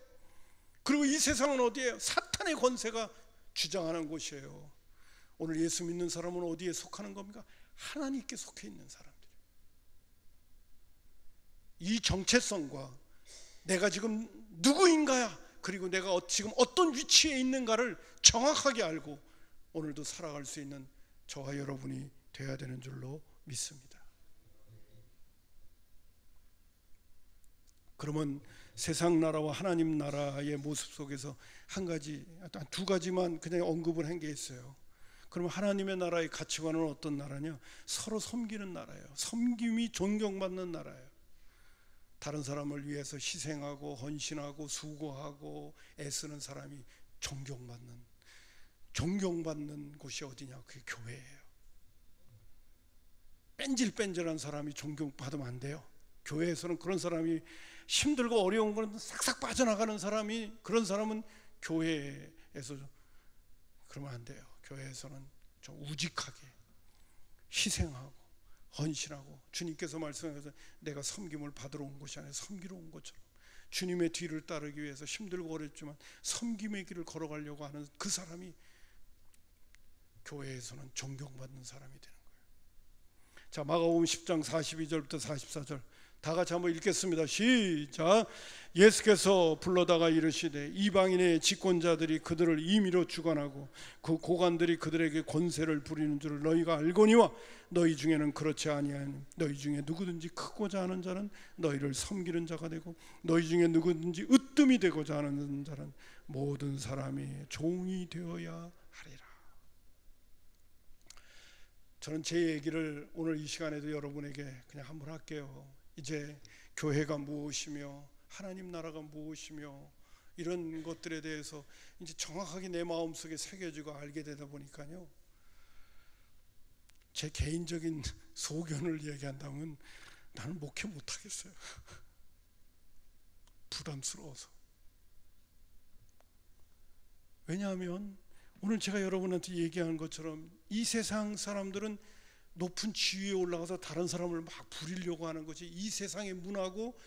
그리고 이 세상은 어디예요? 사탄의 권세가 주장하는 곳이에요. 오늘 예수 믿는 사람은 어디에 속하는 겁니까? 하나님께 속해 있는 사람들. 이 정체성과 내가 지금 누구인가야, 그리고 내가 지금 어떤 위치에 있는가를 정확하게 알고 오늘도 살아갈 수 있는 저와 여러분이 되어야 되는 줄로 믿습니다. 그러면 세상 나라와 하나님 나라의 모습 속에서 두 가지만 그냥 언급을 한 게 있어요. 그럼 하나님의 나라의 가치관은 어떤 나라냐? 서로 섬기는 나라예요. 섬김이 존경받는 나라예요. 다른 사람을 위해서 희생하고 헌신하고 수고하고 애쓰는 사람이 존경받는 곳이 어디냐? 그게 교회예요. 뺀질뺀질한 사람이 존경받으면 안 돼요. 교회에서는 그런 사람이, 힘들고 어려운 건 싹싹 빠져나가는 사람이, 그런 사람은 교회에서 그러면 안 돼요. 교회에서는 좀 우직하게 희생하고 헌신하고, 주님께서 말씀하셔서 내가 섬김을 받으러 온 것이 아니라 섬기러 온 것처럼 주님의 뒤를 따르기 위해서 힘들고 어렵지만 섬김의 길을 걸어가려고 하는 그 사람이 교회에서는 존경받는 사람이 되는 거예요. 자, 마가복음 10장 42절부터 44절 다 같이 한번 읽겠습니다. 시작. 예수께서 불러다가 이르시되 이방인의 집권자들이 그들을 임의로 주관하고 그 고관들이 그들에게 권세를 부리는 줄을 너희가 알거니와 너희 중에는 그렇지 아니하니 너희 중에 누구든지 크고자 하는 자는 너희를 섬기는 자가 되고 너희 중에 누구든지 으뜸이 되고자 하는 자는 모든 사람이 종이 되어야 하리라. 저는 제 얘기를 오늘 이 시간에도 여러분에게 그냥 한번 할게요. 이제 교회가 무엇이며 하나님 나라가 무엇이며 이런 것들에 대해서 이제 정확하게 내 마음속에 새겨지고 알게 되다 보니까요, 제 개인적인 소견을 얘기한다면 나는 목회 못하겠어요. 부담스러워서. 왜냐하면 오늘 제가 여러분한테 얘기한 것처럼 이 세상 사람들은 높은 지위에 올라가서 다른 사람을 막 부리려고 하는 것이 이 세상의 문화고,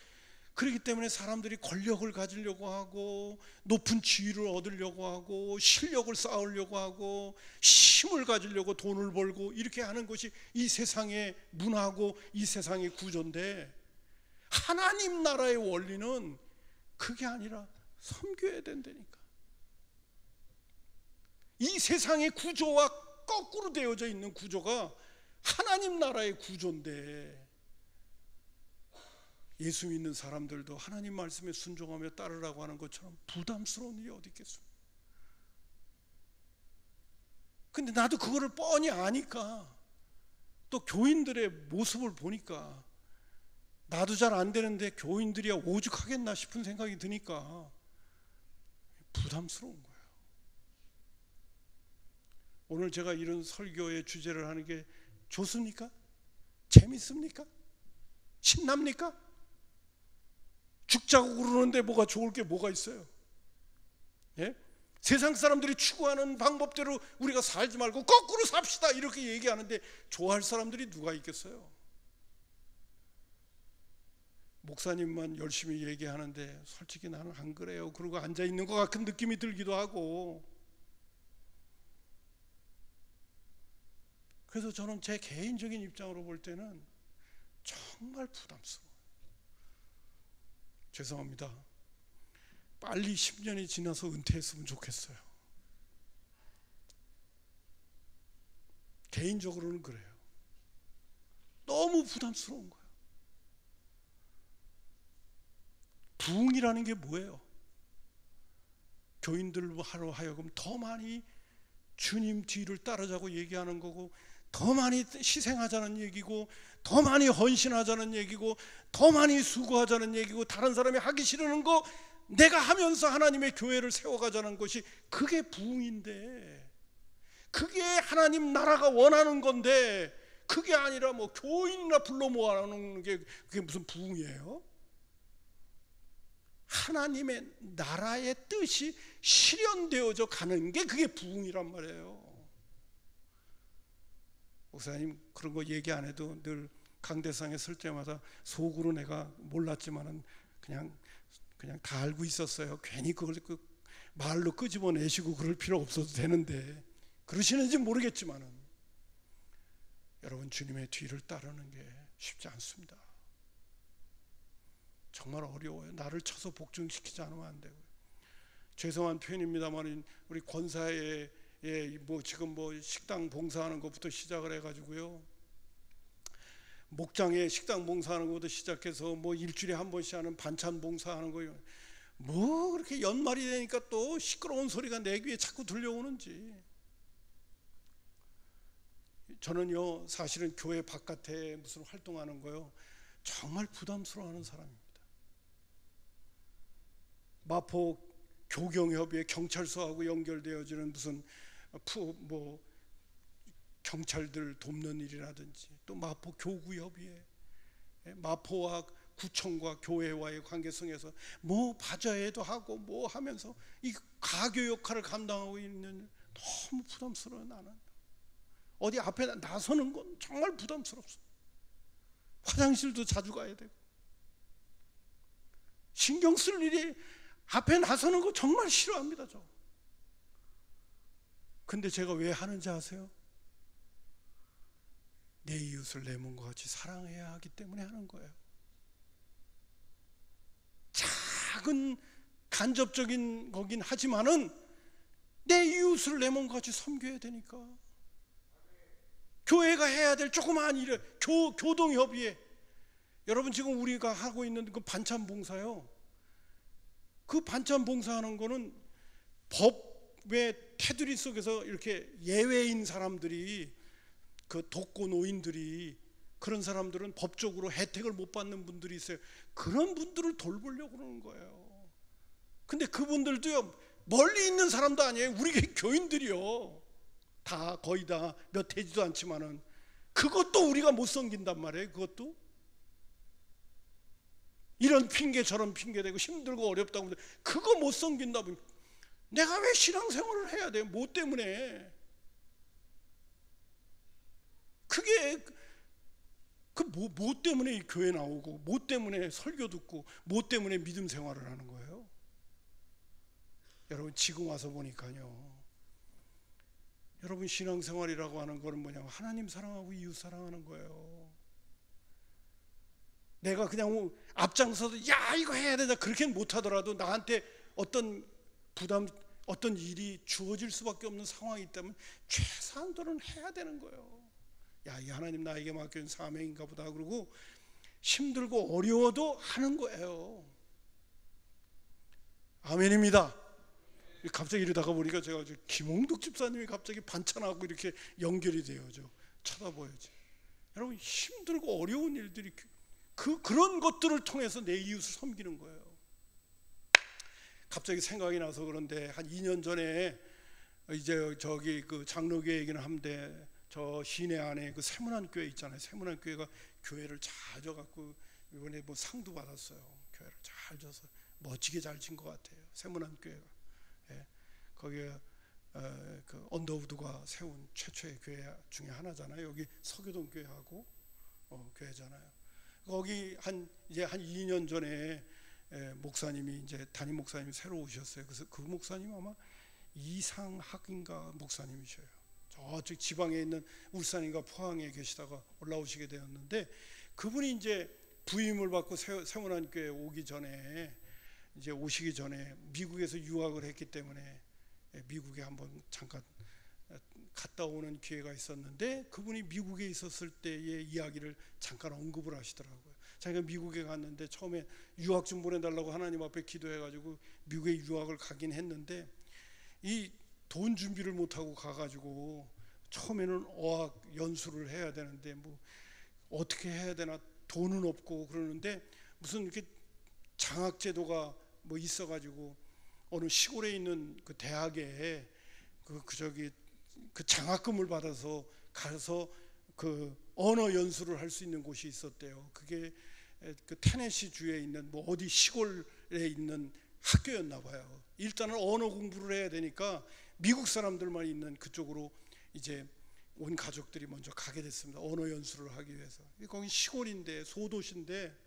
그렇기 때문에 사람들이 권력을 가지려고 하고 높은 지위를 얻으려고 하고 실력을 쌓으려고 하고 힘을 가지려고 돈을 벌고 이렇게 하는 것이 이 세상의 문화고 이 세상의 구조인데, 하나님 나라의 원리는 그게 아니라 섬겨야 된다니까. 이 세상의 구조와 거꾸로 되어져 있는 구조가 하나님 나라의 구조인데, 예수 믿는 사람들도 하나님 말씀에 순종하며 따르라고 하는 것처럼 부담스러운 일이 어디 있겠습니까? 근데 나도 그거를 뻔히 아니까, 또 교인들의 모습을 보니까 나도 잘 안 되는데 교인들이야 오죽하겠나 싶은 생각이 드니까 부담스러운 거예요. 오늘 제가 이런 설교의 주제를 하는 게 좋습니까? 재밌습니까? 신납니까? 죽자고 그러는데 뭐가 좋을 게 뭐가 있어요? 예? 세상 사람들이 추구하는 방법대로 우리가 살지 말고 거꾸로 삽시다 이렇게 얘기하는데 좋아할 사람들이 누가 있겠어요? 목사님만 열심히 얘기하는데 솔직히 나는 안 그래요. 그러고 앉아 있는 것 같은 느낌이 들기도 하고. 그래서 저는 제 개인적인 입장으로 볼 때는 정말 부담스러워요. 죄송합니다. 빨리 10년이 지나서 은퇴했으면 좋겠어요. 개인적으로는 그래요. 너무 부담스러운 거예요. 부흥이라는 게 뭐예요? 교인들로 하여금 더 많이 주님 뒤를 따르자고 얘기하는 거고, 더 많이 희생하자는 얘기고, 더 많이 헌신하자는 얘기고, 더 많이 수고하자는 얘기고, 다른 사람이 하기 싫은 거 내가 하면서 하나님의 교회를 세워가자는 것이 그게 부흥인데, 그게 하나님 나라가 원하는 건데, 그게 아니라 뭐 교인이나 불러 모아놓는 게 그게 무슨 부흥이에요? 하나님의 나라의 뜻이 실현되어져 가는 게 그게 부흥이란 말이에요. 목사님 그런 거 얘기 안 해도 늘 강대상에 설 때마다 속으로 내가 몰랐지만은 그냥 다 알고 있었어요. 괜히 그걸 말로 끄집어내시고 그럴 필요 없어도 되는데 그러시는지 모르겠지만은 여러분, 주님의 뒤를 따르는 게 쉽지 않습니다. 정말 어려워요. 나를 쳐서 복종시키지 않으면 안 되고요. 죄송한 표현입니다만 우리 권사에 뭐 지금 뭐 식당 봉사하는 것부터 시작을 해가지고요, 목장에 식당 봉사하는 것부터 시작해서 뭐 일주일에 한 번씩 하는 반찬 봉사하는 거요. 뭐 그렇게 연말이 되니까 또 시끄러운 소리가 내 귀에 자꾸 들려오는지. 저는요 사실은 교회 바깥에 무슨 활동하는 거요 정말 부담스러워하는 사람입니다. 마포 교경협의회 경찰서하고 연결되어지는 무슨 뭐 경찰들 돕는 일이라든지, 또 마포 교구협의회, 마포와 구청과 교회와의 관계성에서 뭐 바자회도 하고 뭐 하면서 이 가교 역할을 감당하고 있는, 너무 부담스러워요. 나는 어디 앞에 나서는 건 정말 부담스럽습니다. 화장실도 자주 가야 되고 신경 쓸 일이, 앞에 나서는 거 정말 싫어합니다. 저. 근데 제가 왜 하는지 아세요? 내 이웃을 내 몸과 같이 사랑해야 하기 때문에 하는 거예요. 작은 간접적인 거긴 하지만은 내 이웃을 내 몸과 같이 섬겨야 되니까. 교회가 해야 될 조그마한 일, 교동협의회. 여러분 지금 우리가 하고 있는 그 반찬 봉사요, 그 반찬 봉사하는 거는 법의 테두리 속에서 이렇게 예외인 사람들이, 그 독거 노인들이, 그런 사람들은 법적으로 혜택을 못 받는 분들이 있어요. 그런 분들을 돌보려고 그러는 거예요. 근데 그분들도요, 멀리 있는 사람도 아니에요. 우리 교인들이요. 다 거의 다 몇 되지도 않지만은 그것도 우리가 못 섬긴단 말이에요. 그것도 이런 핑계 저런 핑계 대고 힘들고 어렵다고 그거 못 섬긴다면 내가 왜 신앙생활을 해야 돼요? 뭐 때문에? 그게 뭐 때문에 이 교회 나오고 뭐 때문에 설교 듣고 뭐 때문에 믿음 생활을 하는 거예요? 여러분 지금 와서 보니까요, 여러분 신앙생활이라고 하는 거는 뭐냐면 하나님 사랑하고 이웃 사랑하는 거예요. 내가 그냥 앞장서서 야 이거 해야 되다 그렇게는 못하더라도 나한테 어떤 부담, 어떤 일이 주어질 수밖에 없는 상황이 있다면 최소한도는 해야 되는 거예요. 야, 이 하나님 나에게 맡겨준 사명인가 보다 그러고 힘들고 어려워도 하는 거예요. 아멘입니다. 갑자기 이러다가 보니까 제가 김홍덕 집사님이 갑자기 반찬하고 이렇게 연결이 되어져. 쳐다보여지. 여러분 힘들고 어려운 일들이 그런 것들을 통해서 내 이웃을 섬기는 거예요. 갑자기 생각이 나서 그런데 한 2년 전에 이제 저기 그 장로교회 얘기는 한데 저 시내 안에 그 세문안 교회 있잖아요. 세문안 교회가 교회를 잘 져갖고 이번에 뭐 상도 받았어요. 교회를 잘 져서 멋지게 잘 진 것 같아요. 세문안 교회가. 예. 거기에 그 언더우드가 세운 최초의 교회 중에 하나잖아요. 여기 서교동 교회하고 교회잖아요. 거기 이제 한 2년 전에 목사님이 이제 담임 목사님이 새로 오셨어요. 그래서 그 목사님 아마 이상학인가 목사님이셔요. 저쪽 지방에 있는 울산인가 포항에 계시다가 올라오시게 되었는데 그분이 이제 부임을 받고 세문안 교회 오기 전에 이제 오시기 전에 미국에서 유학을 했기 때문에 미국에 한번 잠깐 갔다 오는 기회가 있었는데 그분이 미국에 있었을 때의 이야기를 잠깐 언급을 하시더라고요. 자기가 미국에 갔는데 처음에 유학 좀 보내달라고 하나님 앞에 기도해가지고 미국에 유학을 가긴 했는데 이 돈 준비를 못하고 가가지고 처음에는 어학 연수를 해야 되는데 뭐 어떻게 해야 되나 돈은 없고 그러는데 무슨 이렇게 장학제도가 뭐 있어가지고 어느 시골에 있는 그 대학에 그 장학금을 받아서 가서 그 언어 연수를 할 수 있는 곳이 있었대요. 그게 그 테네시 주에 있는 뭐 어디 시골에 있는 학교였나 봐요. 일단은 언어 공부를 해야 되니까 미국 사람들만 있는 그쪽으로 이제 온 가족들이 먼저 가게 됐습니다. 언어 연수를 하기 위해서. 거기 시골인데 소도시인데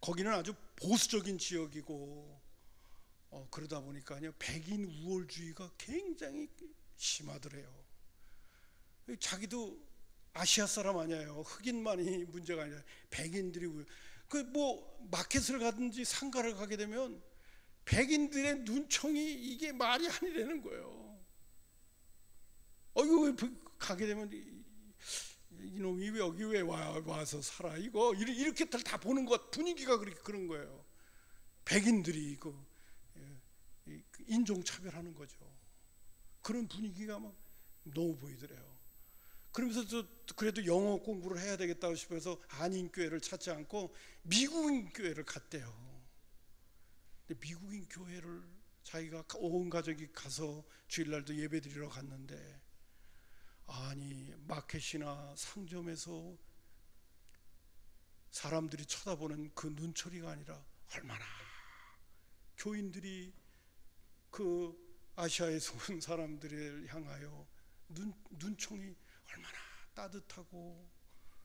거기는 아주 보수적인 지역이고 그러다 보니까요 백인 우월주의가 굉장히 심하더래요. 자기도 아시아 사람 아니에요. 흑인만이 문제가 아니라 백인들이 그 뭐 마켓을 가든지 상가를 가게 되면 백인들의 눈총이 이게 말이 아니라는 거예요. 이거 가게 되면 이놈이 여기 왜 와서 살아 이거 이렇게들 다 보는 것 분위기가 그런 거예요. 백인들이 인종차별하는 거죠. 그런 분위기가 막 너무 보이더래요. 그러면서 그래도 영어 공부를 해야 되겠다고 싶어서 한인교회를 찾지 않고 미국인 교회를 갔대요. 근데 미국인 교회를 자기가 온 가족이 가서 주일날도 예배드리러 갔는데 아니 마켓이나 상점에서 사람들이 쳐다보는 그 눈초리가 아니라 얼마나 교인들이 그 아시아에서 온 사람들을 향하여 눈총이 얼마나 따뜻하고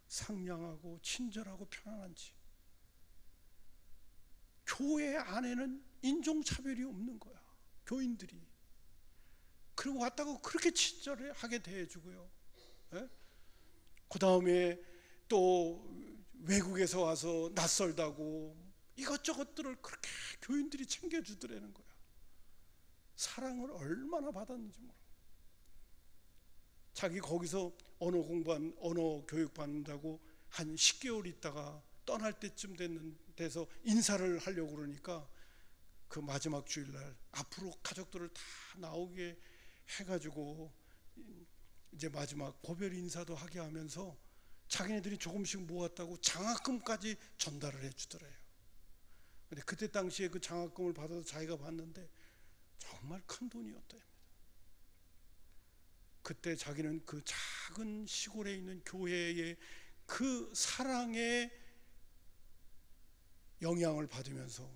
상냥하고 친절하고 편안한지. 교회 안에는 인종차별이 없는 거야. 교인들이. 그리고 왔다고 그렇게 친절하게 대해주고요. 그 다음에 또 외국에서 와서 낯설다고 이것저것들을 그렇게 교인들이 챙겨주더라는 거야. 사랑을 얼마나 받았는지 몰라. 자기 거기서 언어 교육 받는다고 한 10개월 있다가 떠날 때쯤 돼서 인사를 하려고 그러니까 그 마지막 주일날 앞으로 가족들을 다 나오게 해가지고 이제 마지막 고별 인사도 하게 하면서 자기네들이 조금씩 모았다고 장학금까지 전달을 해주더래요. 근데 그때 당시에 그 장학금을 받아서 자기가 받는데 정말 큰 돈이었다. 그때 자기는 그 작은 시골에 있는 교회의 그 사랑의 영향을 받으면서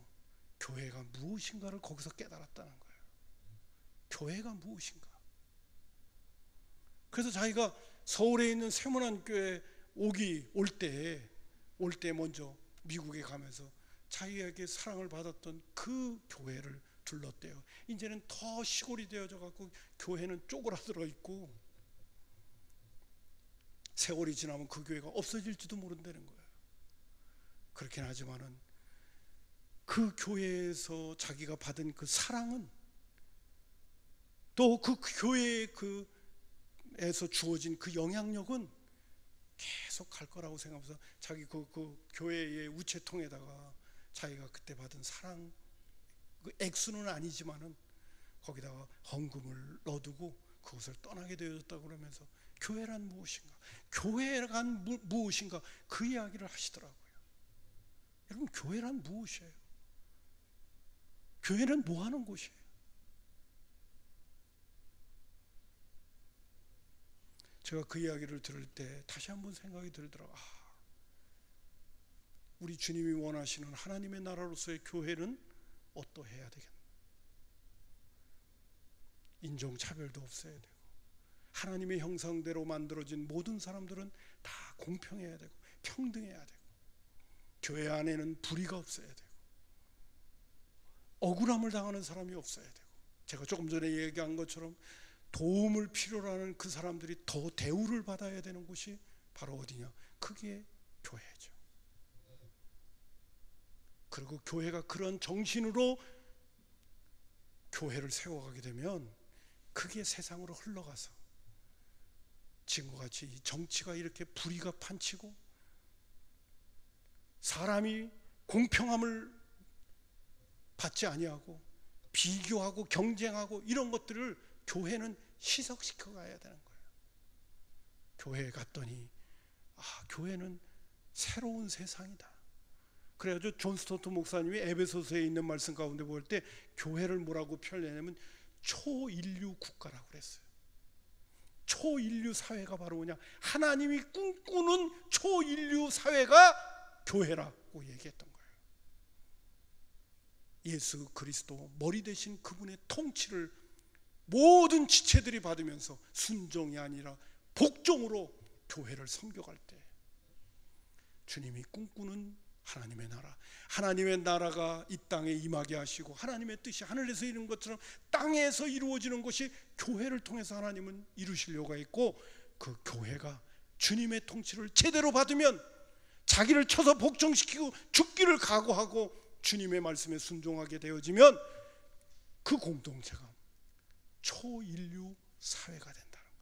교회가 무엇인가를 거기서 깨달았다는 거예요. 교회가 무엇인가. 그래서 자기가 서울에 있는 세문안교회 올 때 먼저 미국에 가면서 자기에게 사랑을 받았던 그 교회를 둘렀대요. 이제는 더 시골이 되어져 갖고 교회는 쪼그라들어 있고 세월이 지나면 그 교회가 없어질지도 모른다는 거예요. 그렇긴 하지만은 그 교회에서 자기가 받은 그 사랑은 또 그 교회에서 주어진 그 영향력은 계속 갈 거라고 생각하면서 자기 그 교회의 우체통에다가 자기가 그때 받은 사랑 그 액수는 아니지만은 거기다가 헌금을 넣어두고 그것을 떠나게 되어졌다고 그러면서 교회란 무엇인가, 교회란 무엇인가 그 이야기를 하시더라고요. 여러분, 교회란 무엇이에요? 교회는 뭐 하는 곳이에요? 제가 그 이야기를 들을 때 다시 한번 생각이 들더라고요. 우리 주님이 원하시는 하나님의 나라로서의 교회는 어떠해야 되겠나? 인종차별도 없어야 되고 하나님의 형상대로 만들어진 모든 사람들은 다 공평해야 되고 평등해야 되고 교회 안에는 불의가 없어야 되고 억울함을 당하는 사람이 없어야 되고 제가 조금 전에 얘기한 것처럼 도움을 필요로 하는 그 사람들이 더 대우를 받아야 되는 곳이 바로 어디냐? 그게 교회죠. 그리고 교회가 그런 정신으로 교회를 세워가게 되면 그게 세상으로 흘러가서 지금과 같이 정치가 이렇게 불의가 판치고 사람이 공평함을 받지 아니하고 비교하고 경쟁하고 이런 것들을 교회는 희석시켜 가야 되는 거예요. 교회에 갔더니 교회는 새로운 세상이다. 그래가지고 존 스토트 목사님이 에베소서에 있는 말씀 가운데 볼 때 교회를 뭐라고 표현하냐면 초인류 국가라고 그랬어요. 초인류 사회가 바로 뭐냐? 하나님이 꿈꾸는 초인류 사회가 교회라고 얘기했던 거예요. 예수 그리스도 머리 대신 그분의 통치를 모든 지체들이 받으면서 순종이 아니라 복종으로 교회를 섬겨갈 때 주님이 꿈꾸는 하나님의 나라가 이 땅에 임하게 하시고 하나님의 뜻이 하늘에서 이루는 것처럼 땅에서 이루어지는 것이 교회를 통해서 하나님은 이루시려고 했고 그 교회가 주님의 통치를 제대로 받으면 자기를 쳐서 복종시키고 죽기를 각오하고 주님의 말씀에 순종하게 되어지면 그 공동체가 초인류 사회가 된다는 거예요.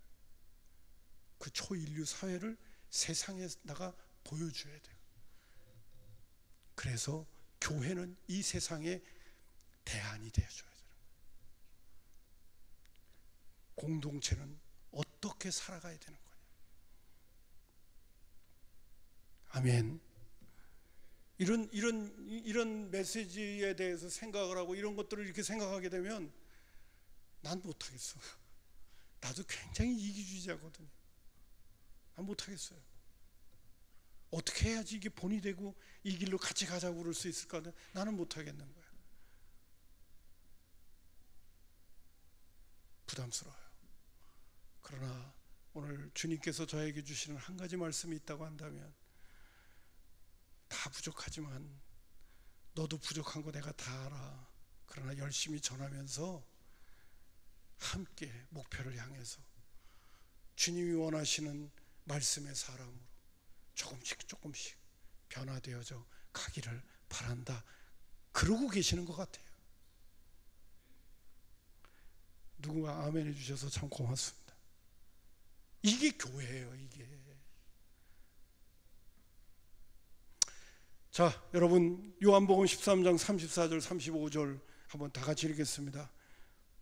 그 초인류 사회를 세상에다가 보여줘야 돼요. 그래서 교회는 이 세상의 대안이 되어줘야 되는 거예요. 공동체는 어떻게 살아가야 되는 거냐. 아멘. 이런 메시지에 대해서 생각을 하고 이런 것들을 이렇게 생각하게 되면 난 못하겠어. 나도 굉장히 이기주의자거든요. 난 못하겠어요. 어떻게 해야지 이게 본이 되고 이 길로 같이 가자고 그럴 수 있을까? 나는 못하겠는 거야. 부담스러워요. 그러나 오늘 주님께서 저에게 주시는 한 가지 말씀이 있다고 한다면 다 부족하지만 너도 부족한 거 내가 다 알아. 그러나 열심히 전하면서 함께 목표를 향해서 주님이 원하시는 말씀의 사람으로 조금씩 변화되어져 가기를 바란다. 그러고 계시는 것 같아요. 누군가 아멘 해주셔서 참 고맙습니다. 이게 교회예요. 이게. 자, 여러분 요한복음 13장 34절 35절 한번 다 같이 읽겠습니다.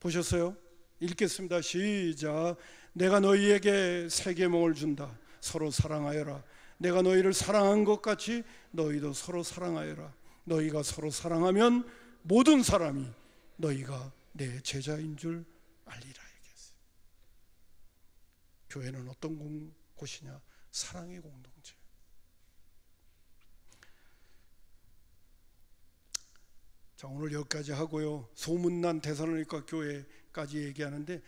보셨어요? 읽겠습니다. 시작. 내가 너희에게 새 계명을 준다. 서로 사랑하여라. 내가 너희를 사랑한 것 같이 너희도 서로 사랑하여라. 너희가 서로 사랑하면 모든 사람이 너희가 내 제자인 줄 알리라 얘기했어요. 교회는 어떤 곳이냐? 사랑의 공동체. 자, 오늘 여기까지 하고요. 소문난 데살로니가 교회까지 얘기하는데,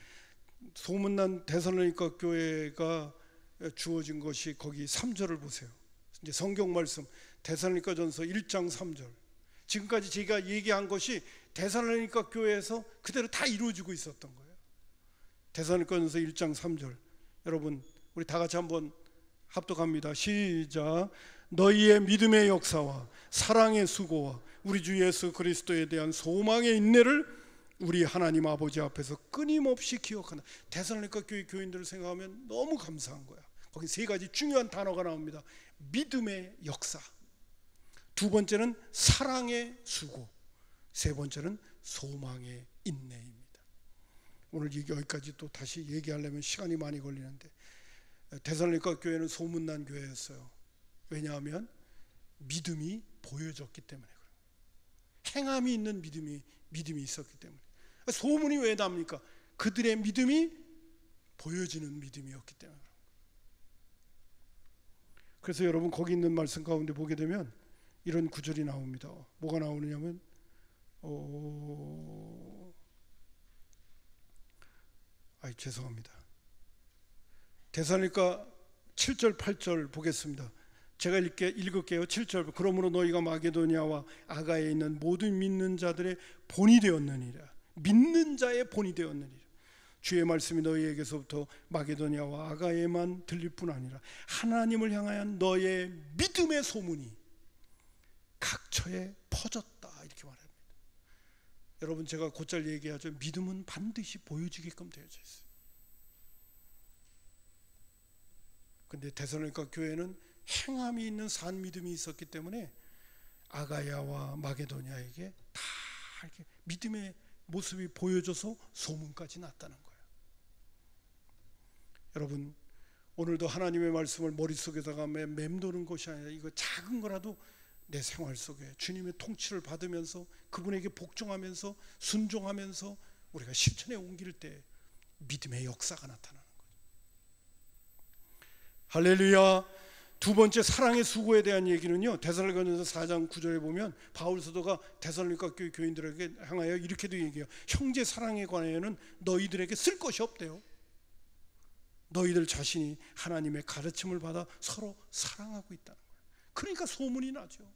소문난 데살로니가 교회가 주어진 것이 거기 3절을 보세요. 이제 성경 말씀 데살로니가전서 1장 3절. 지금까지 제가 얘기한 것이 데살로니가 교회에서 그대로 다 이루어지고 있었던 거예요. 데살로니가전서 1장 3절. 여러분 우리 다 같이 한번 합독합니다. 시작. 너희의 믿음의 역사와 사랑의 수고와 우리 주 예수 그리스도에 대한 소망의 인내를 우리 하나님 아버지 앞에서 끊임없이 기억한다. 데살로니가 교회 교인들을 생각하면 너무 감사한 거야. 거기 세 가지 중요한 단어가 나옵니다. 믿음의 역사, 두 번째는 사랑의 수고, 세 번째는 소망의 인내입니다. 오늘 여기까지 또 다시 얘기하려면 시간이 많이 걸리는데, 데살로니가 교회는 소문난 교회였어요. 왜냐하면 믿음이 보여졌기 때문에 그래요. 행함이 있는 믿음이 있었기 때문에. 소문이 왜 납니까? 그들의 믿음이 보여지는 믿음이었기 때문에. 그래서 여러분 거기 있는 말씀 가운데 보게 되면 이런 구절이 나옵니다. 뭐가 나오느냐면 죄송합니다. 데살로니가 7절 8절 보겠습니다. 제가 읽을게요. 7절. 그러므로 너희가 마게도니아와 아가야에 있는 모든 믿는 자들의 본이 되었느니라. 믿는 자의 본이 되었느니라. 주의 말씀이 너희에게서부터 마게도니아와 아가야에만 들릴 뿐 아니라 하나님을 향한 너의 믿음의 소문이 각처에 퍼졌다, 이렇게 말합니다. 여러분 제가 곧잘 얘기하죠. 믿음은 반드시 보여지게끔 되어져 있어요. 근데 데살로니가 교회는 행함이 있는 산 믿음이 있었기 때문에 아가야와 마게도니아에게 다 이렇게 믿음의 모습이 보여져서 소문까지 났다는 거예요. 여러분 오늘도 하나님의 말씀을 머릿속에다가 맴도는 것이 아니라 이거 작은 거라도 내 생활 속에 주님의 통치를 받으면서 그분에게 복종하면서 순종하면서 우리가 실천에 옮길 때 믿음의 역사가 나타나는 거예요. 할렐루야. 두 번째 사랑의 수고에 대한 얘기는요, 데살로니가전서 4장 9절에 보면 바울 사도가 데살로니가 교회 교인들에게 향하여 이렇게도 얘기해요. 형제 사랑에 관하여는 너희들에게 쓸 것이 없대요. 너희들 자신이 하나님의 가르침을 받아 서로 사랑하고 있다는 거예요. 그러니까 소문이 나죠.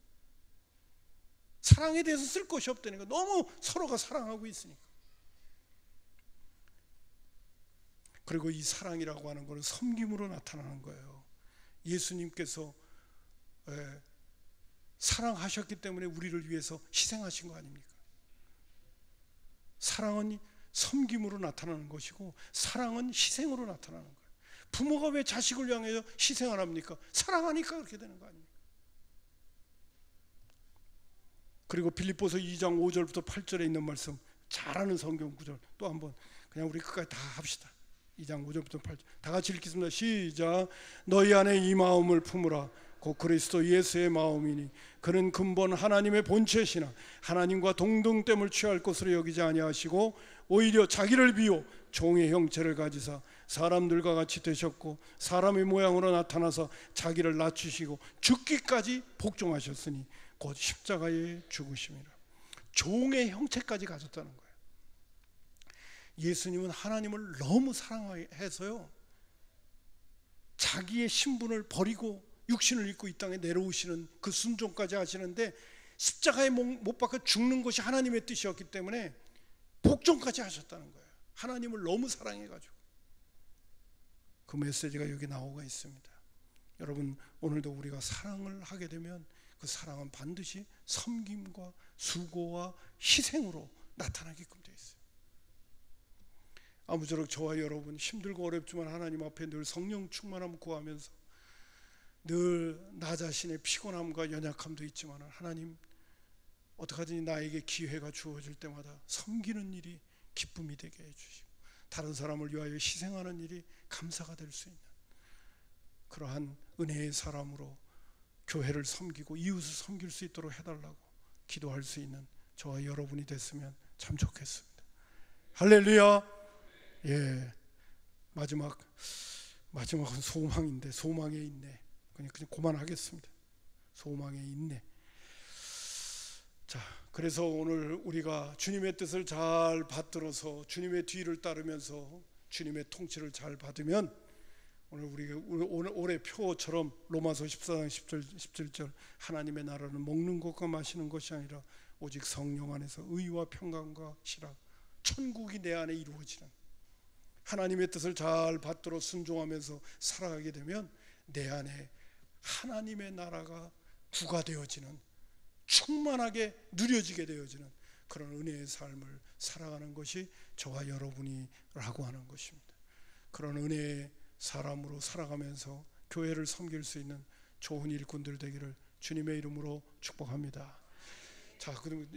사랑에 대해서 쓸 것이 없다니까. 너무 서로가 사랑하고 있으니까. 그리고 이 사랑이라고 하는 것은 섬김으로 나타나는 거예요. 예수님께서 사랑하셨기 때문에 우리를 위해서 희생하신 거 아닙니까? 사랑은 섬김으로 나타나는 것이고 사랑은 희생으로 나타나는 거예요. 부모가 왜 자식을 향해서 희생을 합니까? 사랑하니까 그렇게 되는 거 아닙니까? 그리고 빌립보서 2장 5절부터 8절에 있는 말씀, 잘 아는 성경 구절 또 한번 그냥 우리 끝까지 다 합시다. 2장 5절부터 8절 다 같이 읽겠습니다. 시작. 너희 안에 이 마음을 품으라. 곧 그리스도 예수의 마음이니 그는 근본 하나님의 본체시나 하나님과 동등됨을 취할 것으로 여기지 아니하시고 오히려 자기를 비워 종의 형체를 가지사 사람들과 같이 되셨고 사람의 모양으로 나타나서 자기를 낮추시고 죽기까지 복종하셨으니 곧 십자가에 죽으심이라. 종의 형체까지 가졌다는 거예요. 예수님은 하나님을 너무 사랑해서요, 자기의 신분을 버리고 육신을 입고 이 땅에 내려오시는 그 순종까지 하시는데, 십자가에 못 박혀 죽는 것이 하나님의 뜻이었기 때문에 복종까지 하셨다는 거예요. 하나님을 너무 사랑해가지고. 그 메시지가 여기 나오고 있습니다. 여러분 오늘도 우리가 사랑을 하게 되면 그 사랑은 반드시 섬김과 수고와 희생으로 나타나게끔 되어 있어요. 아무쪼록 저와 여러분 힘들고 어렵지만 하나님 앞에 늘 성령 충만함 구하면서 늘 나 자신의 피곤함과 연약함도 있지만 하나님 어떻게든지 나에게 기회가 주어질 때마다 섬기는 일이 기쁨이 되게 해주시고 다른 사람을 위하여 희생하는 일이 감사가 될 수 있는 그러한 은혜의 사람으로 교회를 섬기고 이웃을 섬길 수 있도록 해달라고 기도할 수 있는 저와 여러분이 됐으면 참 좋겠습니다. 할렐루야. 예, 마지막은 소망인데, 소망에 있네. 그냥 그만하겠습니다. 소망에 있네. 자, 그래서 오늘 우리가 주님의 뜻을 잘 받들어서 주님의 뒤를 따르면서 주님의 통치를 잘 받으면, 오늘 우리가 올해 표처럼 로마서 14장 17절 하나님의 나라는 먹는 것과 마시는 것이 아니라 오직 성령 안에서 의와 평강과 실화, 천국이 내 안에 이루어지는, 하나님의 뜻을 잘 받들어 순종하면서 살아가게 되면 내 안에 하나님의 나라가 부가되어지는, 충만하게 누려지게 되어지는 그런 은혜의 삶을 살아가는 것이 저와 여러분이라고 하는 것입니다. 그런 은혜의 사람으로 살아가면서 교회를 섬길 수 있는 좋은 일꾼들 되기를 주님의 이름으로 축복합니다. 자, 그럼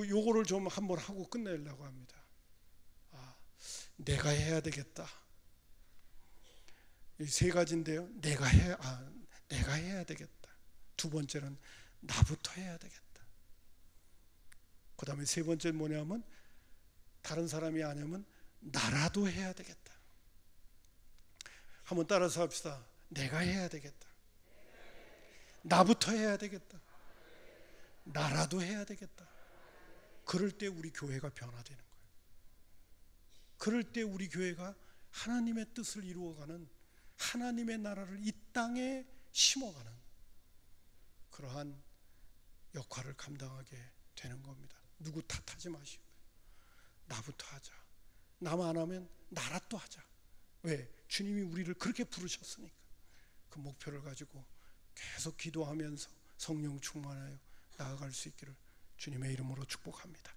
요거를 좀 한번 하고 끝내려고 합니다. 내가 해야 되겠다. 이 세 가지인데요. 내가 해야 되겠다. 두 번째는 나부터 해야 되겠다. 그 다음에 세 번째는 뭐냐면 다른 사람이 아니면 나라도 해야 되겠다. 한번 따라서 합시다. 내가 해야 되겠다. 나부터 해야 되겠다. 나라도 해야 되겠다. 그럴 때 우리 교회가 변화되는 거예요. 그럴 때 우리 교회가 하나님의 뜻을 이루어가는, 하나님의 나라를 이 땅에 심어가는 그러한 역할을 감당하게 되는 겁니다. 누구 탓하지 마시고 나부터 하자. 남 안 하면 나라 또 하자. 왜? 주님이 우리를 그렇게 부르셨으니까. 그 목표를 가지고 계속 기도하면서 성령 충만하여 나아갈 수 있기를 주님의 이름으로 축복합니다.